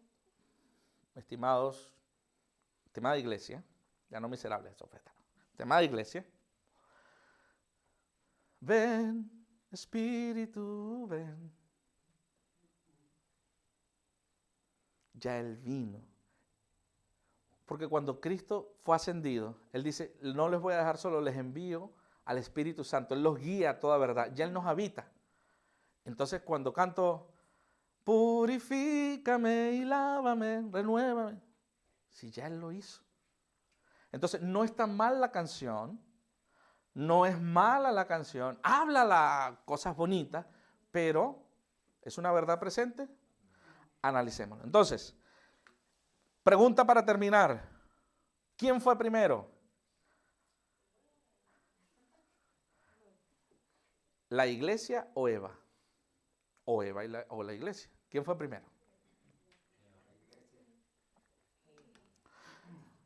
estimada iglesia, ya no miserables, estimada iglesia, ven, Espíritu, ven. Ya Él vino. Porque cuando Cristo fue ascendido, Él dice, no les voy a dejar solo, les envío al Espíritu Santo. Él los guía a toda verdad, ya Él nos habita. Entonces cuando canto, purifícame y lávame, renuévame, si ya Él lo hizo. Entonces no está mal la canción, no es mala la canción, háblala cosas bonitas, pero ¿es una verdad presente? Analicémoslo. Entonces, pregunta para terminar. ¿Quién fue primero? ¿La iglesia o Eva? ¿O Eva o la iglesia? ¿Quién fue primero?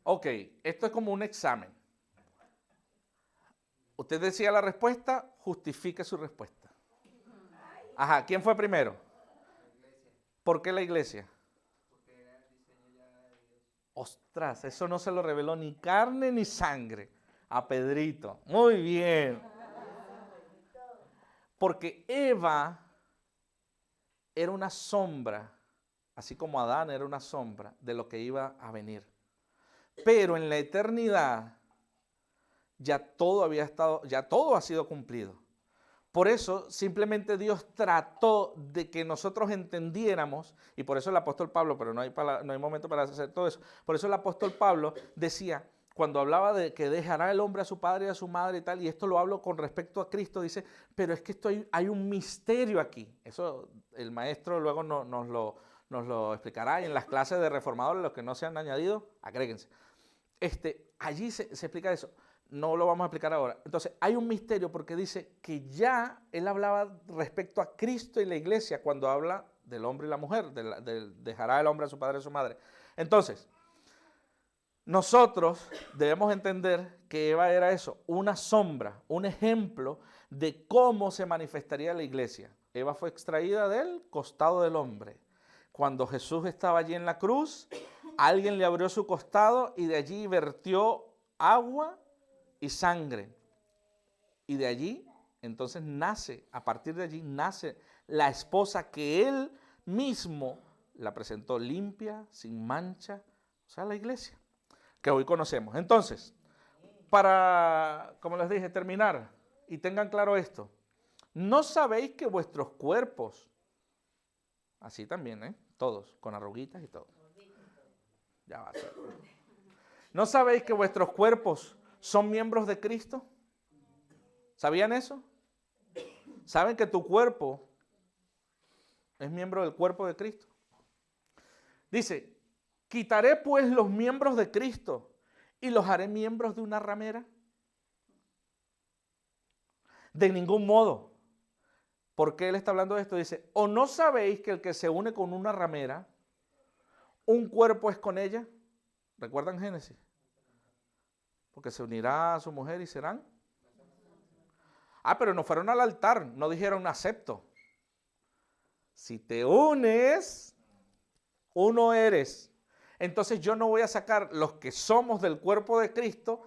Ok, esto es como un examen. Usted decía la respuesta, justifique su respuesta. Ajá, ¿quién fue primero? ¿Por qué la iglesia? Porque era el diseño ya de Dios. Ostras, eso no se lo reveló ni carne ni sangre a Pedrito. Muy bien. Porque Eva era una sombra, así como Adán era una sombra de lo que iba a venir. Pero en la eternidad ya todo ha sido cumplido. Por eso simplemente Dios trató de que nosotros entendiéramos, y por eso el apóstol Pablo, pero no hay momento para hacer todo eso, por eso el apóstol Pablo decía, cuando hablaba de que dejará el hombre a su padre y a su madre y tal, y esto lo hablo con respecto a Cristo, dice, pero es que hay un misterio aquí. Eso el maestro luego nos lo explicará, y en las clases de reformadores, los que no se han añadido, agréguense. Allí se explica eso. No lo vamos a explicar ahora. Entonces, hay un misterio porque dice que ya él hablaba respecto a Cristo y la iglesia cuando habla del hombre y la mujer, dejará el hombre a su padre y a su madre. Entonces, nosotros debemos entender que Eva era eso, una sombra, un ejemplo de cómo se manifestaría la iglesia. Eva fue extraída del costado del hombre. Cuando Jesús estaba allí en la cruz, alguien le abrió su costado y de allí vertió agua y sangre. Y de allí, entonces a partir de allí nace la esposa que él mismo la presentó limpia, sin mancha, o sea, la iglesia, que hoy conocemos. Entonces, para, como les dije, terminar, y tengan claro esto, ¿no sabéis que vuestros cuerpos, así también, todos, con arruguitas y todo, ya va a ser, ¿no sabéis que vuestros cuerpos son miembros de Cristo? ¿Sabían eso? ¿Saben que tu cuerpo es miembro del cuerpo de Cristo? Dice, quitaré pues los miembros de Cristo y los haré miembros de una ramera. De ningún modo. ¿Por qué él está hablando de esto? Dice, ¿o no sabéis que el que se une con una ramera, un cuerpo es con ella? ¿Recuerdan Génesis? Porque se unirá a su mujer y serán. Pero no fueron al altar, no dijeron acepto. Si te unes, uno eres. Entonces yo no voy a sacar los que somos del cuerpo de Cristo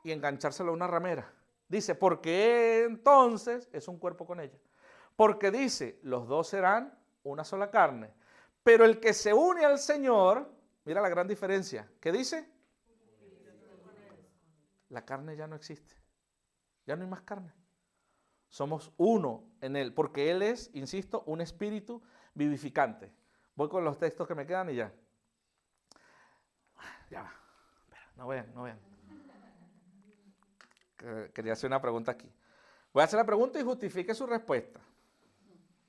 y enganchárselo a una ramera. Dice, porque entonces es un cuerpo con ella. Porque dice, los dos serán una sola carne. Pero el que se une al Señor, mira la gran diferencia. ¿Qué dice? La carne ya no existe. Ya no hay más carne. Somos uno en Él, porque Él es, insisto, un espíritu vivificante. Voy con los textos que me quedan y ya. Ya va. Espera, no vean. Quería hacer una pregunta aquí. Voy a hacer la pregunta y justifique su respuesta.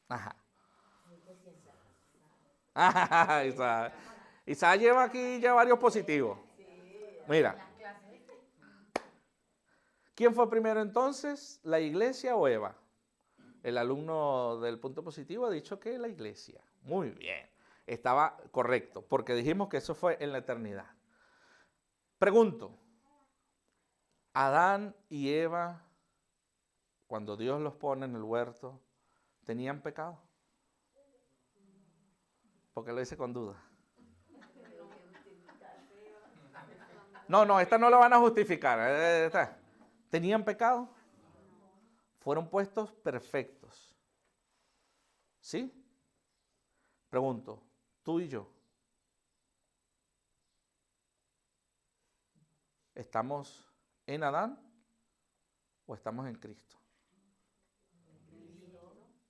Ajá. Isa lleva aquí ya varios positivos. Mira. ¿Quién fue primero entonces? ¿La iglesia o Eva? El alumno del punto positivo ha dicho que la iglesia. Muy bien. Estaba correcto, porque dijimos que eso fue en la eternidad. Pregunto, ¿Adán y Eva, cuando Dios los pone en el huerto, tenían pecado? Porque lo dice con duda. No, esta no la van a justificar. ¿Tenían pecado? Fueron puestos perfectos. ¿Sí? Pregunto, tú y yo, ¿estamos en Adán o estamos en Cristo?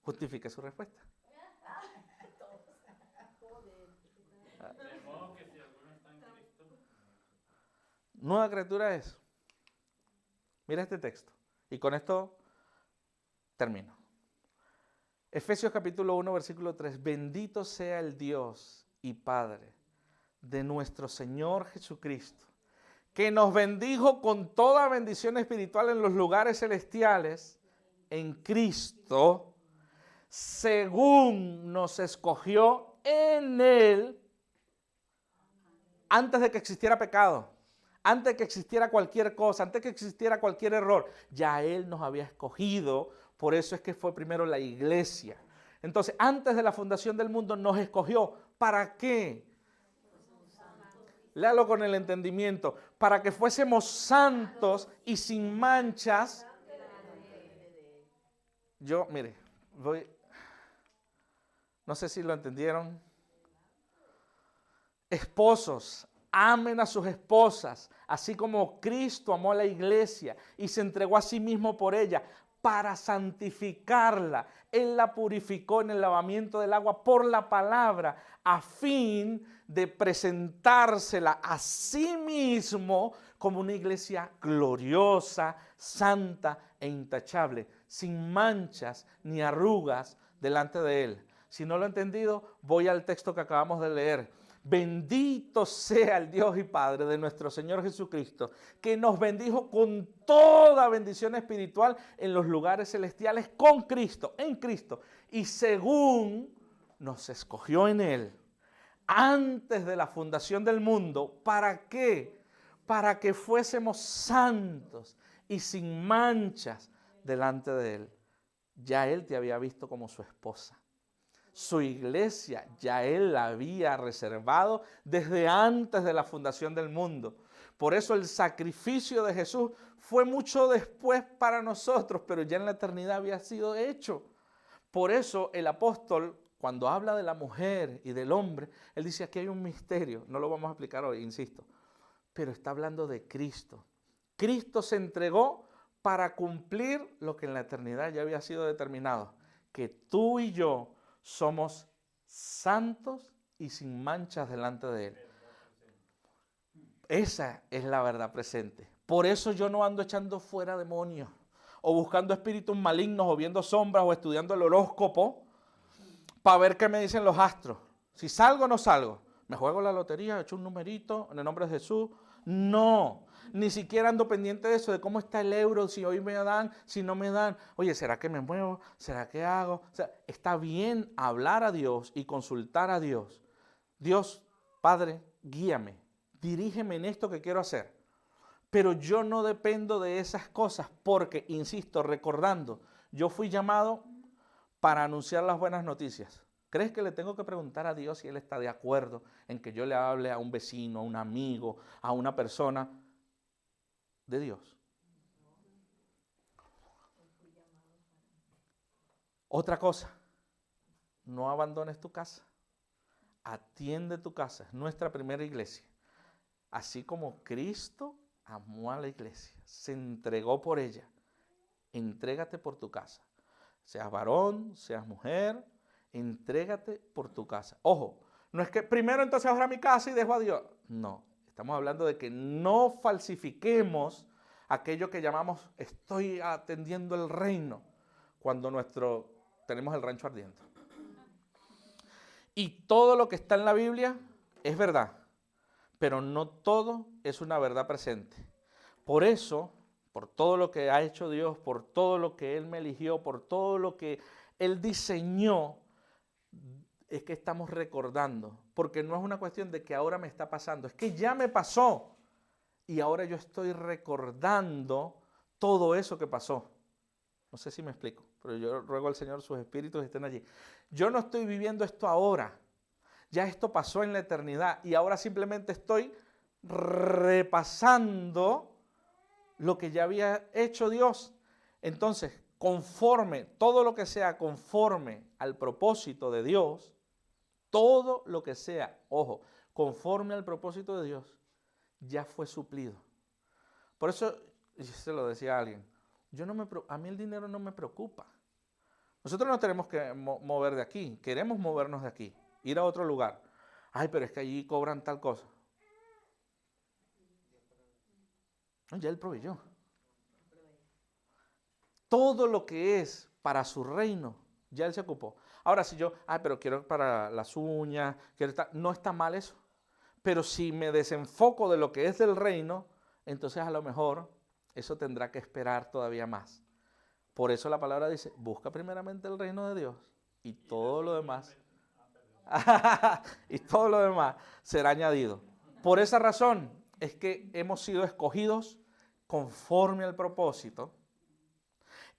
Justifique su respuesta. De modo que si alguno está en Cristo, Nueva criatura es. Mira este texto. Y con esto termino. Efesios capítulo 1, versículo 3. Bendito sea el Dios y Padre de nuestro Señor Jesucristo, que nos bendijo con toda bendición espiritual en los lugares celestiales en Cristo, según nos escogió en Él antes de que existiera pecado, antes de que existiera cualquier cosa, antes de que existiera cualquier error. Ya Él nos había escogido, por eso es que fue primero la iglesia. Entonces, antes de la fundación del mundo nos escogió. ¿Para qué? Léalo con el entendimiento. Para que fuésemos santos y sin manchas. Yo, mire, no sé si lo entendieron. Esposos, amen a sus esposas, así como Cristo amó a la iglesia y se entregó a sí mismo por ella para santificarla. Él la purificó en el lavamiento del agua por la palabra, a fin de presentársela a sí mismo como una iglesia gloriosa, santa e intachable, sin manchas ni arrugas delante de Él. Si no lo he entendido, voy al texto que acabamos de leer. Bendito sea el Dios y Padre de nuestro Señor Jesucristo, que nos bendijo con toda bendición espiritual en los lugares celestiales con Cristo, en Cristo. Y según nos escogió en Él, antes de la fundación del mundo, ¿para qué? Para que fuésemos santos y sin manchas delante de Él. Ya Él te había visto como su esposa. Su iglesia ya Él la había reservado desde antes de la fundación del mundo. Por eso el sacrificio de Jesús fue mucho después para nosotros, pero ya en la eternidad había sido hecho. Por eso el apóstol, cuando habla de la mujer y del hombre, él dice aquí hay un misterio, no lo vamos a explicar hoy, insisto, pero está hablando de Cristo. Cristo se entregó para cumplir lo que en la eternidad ya había sido determinado, que tú y yo somos santos y sin manchas delante de Él. Esa es la verdad presente. Por eso yo no ando echando fuera demonios, o buscando espíritus malignos, o viendo sombras, o estudiando el horóscopo, para ver qué me dicen los astros. Si salgo o no salgo. Me juego la lotería, echo un numerito en el nombre de Jesús. No, ni siquiera ando pendiente de eso, de cómo está el euro, si hoy me dan, si no me dan. Oye, ¿será que me muevo? ¿Será que hago? O sea, está bien hablar a Dios y consultar a Dios. Dios, Padre, guíame, dirígeme en esto que quiero hacer. Pero yo no dependo de esas cosas porque, insisto, recordando, yo fui llamado para anunciar las buenas noticias. ¿Crees que le tengo que preguntar a Dios si Él está de acuerdo en que yo le hable a un vecino, a un amigo, a una persona de Dios? Otra cosa, no abandones tu casa. Atiende tu casa. Es nuestra primera iglesia. Así como Cristo amó a la iglesia, se entregó por ella. Entrégate por tu casa. Seas varón, seas mujer, entrégate por tu casa. Ojo, no es que primero entonces abra mi casa y dejo a Dios. No, estamos hablando de que no falsifiquemos aquello que llamamos estoy atendiendo el reino, cuando tenemos el rancho ardiendo. Y todo lo que está en la Biblia es verdad, pero no todo es una verdad presente. Por eso, por todo lo que ha hecho Dios, por todo lo que Él me eligió, por todo lo que Él diseñó, es que estamos recordando. Porque no es una cuestión de que ahora me está pasando, es que ya me pasó. Y ahora yo estoy recordando todo eso que pasó. No sé si me explico, pero yo ruego al Señor sus espíritus estén allí. Yo no estoy viviendo esto ahora. Ya esto pasó en la eternidad y ahora simplemente estoy repasando lo que ya había hecho Dios. Entonces, todo lo que sea conforme al propósito de Dios, todo lo que sea, ojo, conforme al propósito de Dios, ya fue suplido. Por eso, yo se lo decía a alguien, a mí el dinero no me preocupa. Nosotros no tenemos que mover de aquí, queremos movernos de aquí, ir a otro lugar. Ay, pero es que allí cobran tal cosa. No, ya Él proveyó. Todo lo que es para su reino, ya Él se ocupó. Ahora, si yo, pero quiero para las uñas, no está mal eso. Pero si me desenfoco de lo que es del reino, entonces a lo mejor eso tendrá que esperar todavía más. Por eso la palabra dice, busca primeramente el reino de Dios y todo lo demás, y todo lo demás será añadido. Por esa razón es que hemos sido escogidos conforme al propósito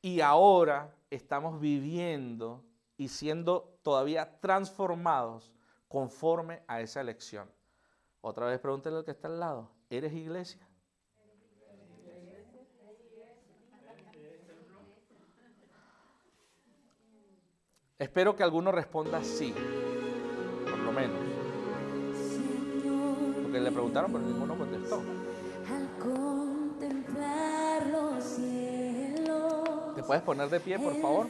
y ahora estamos viviendo y siendo todavía transformados conforme a esa elección. Otra vez pregúntale al que está al lado, ¿eres iglesia? Espero que alguno responda sí, por lo menos. Porque le preguntaron, pero ninguno contestó. Al contemplar los cielos, ¿Te puedes poner de pie, por favor?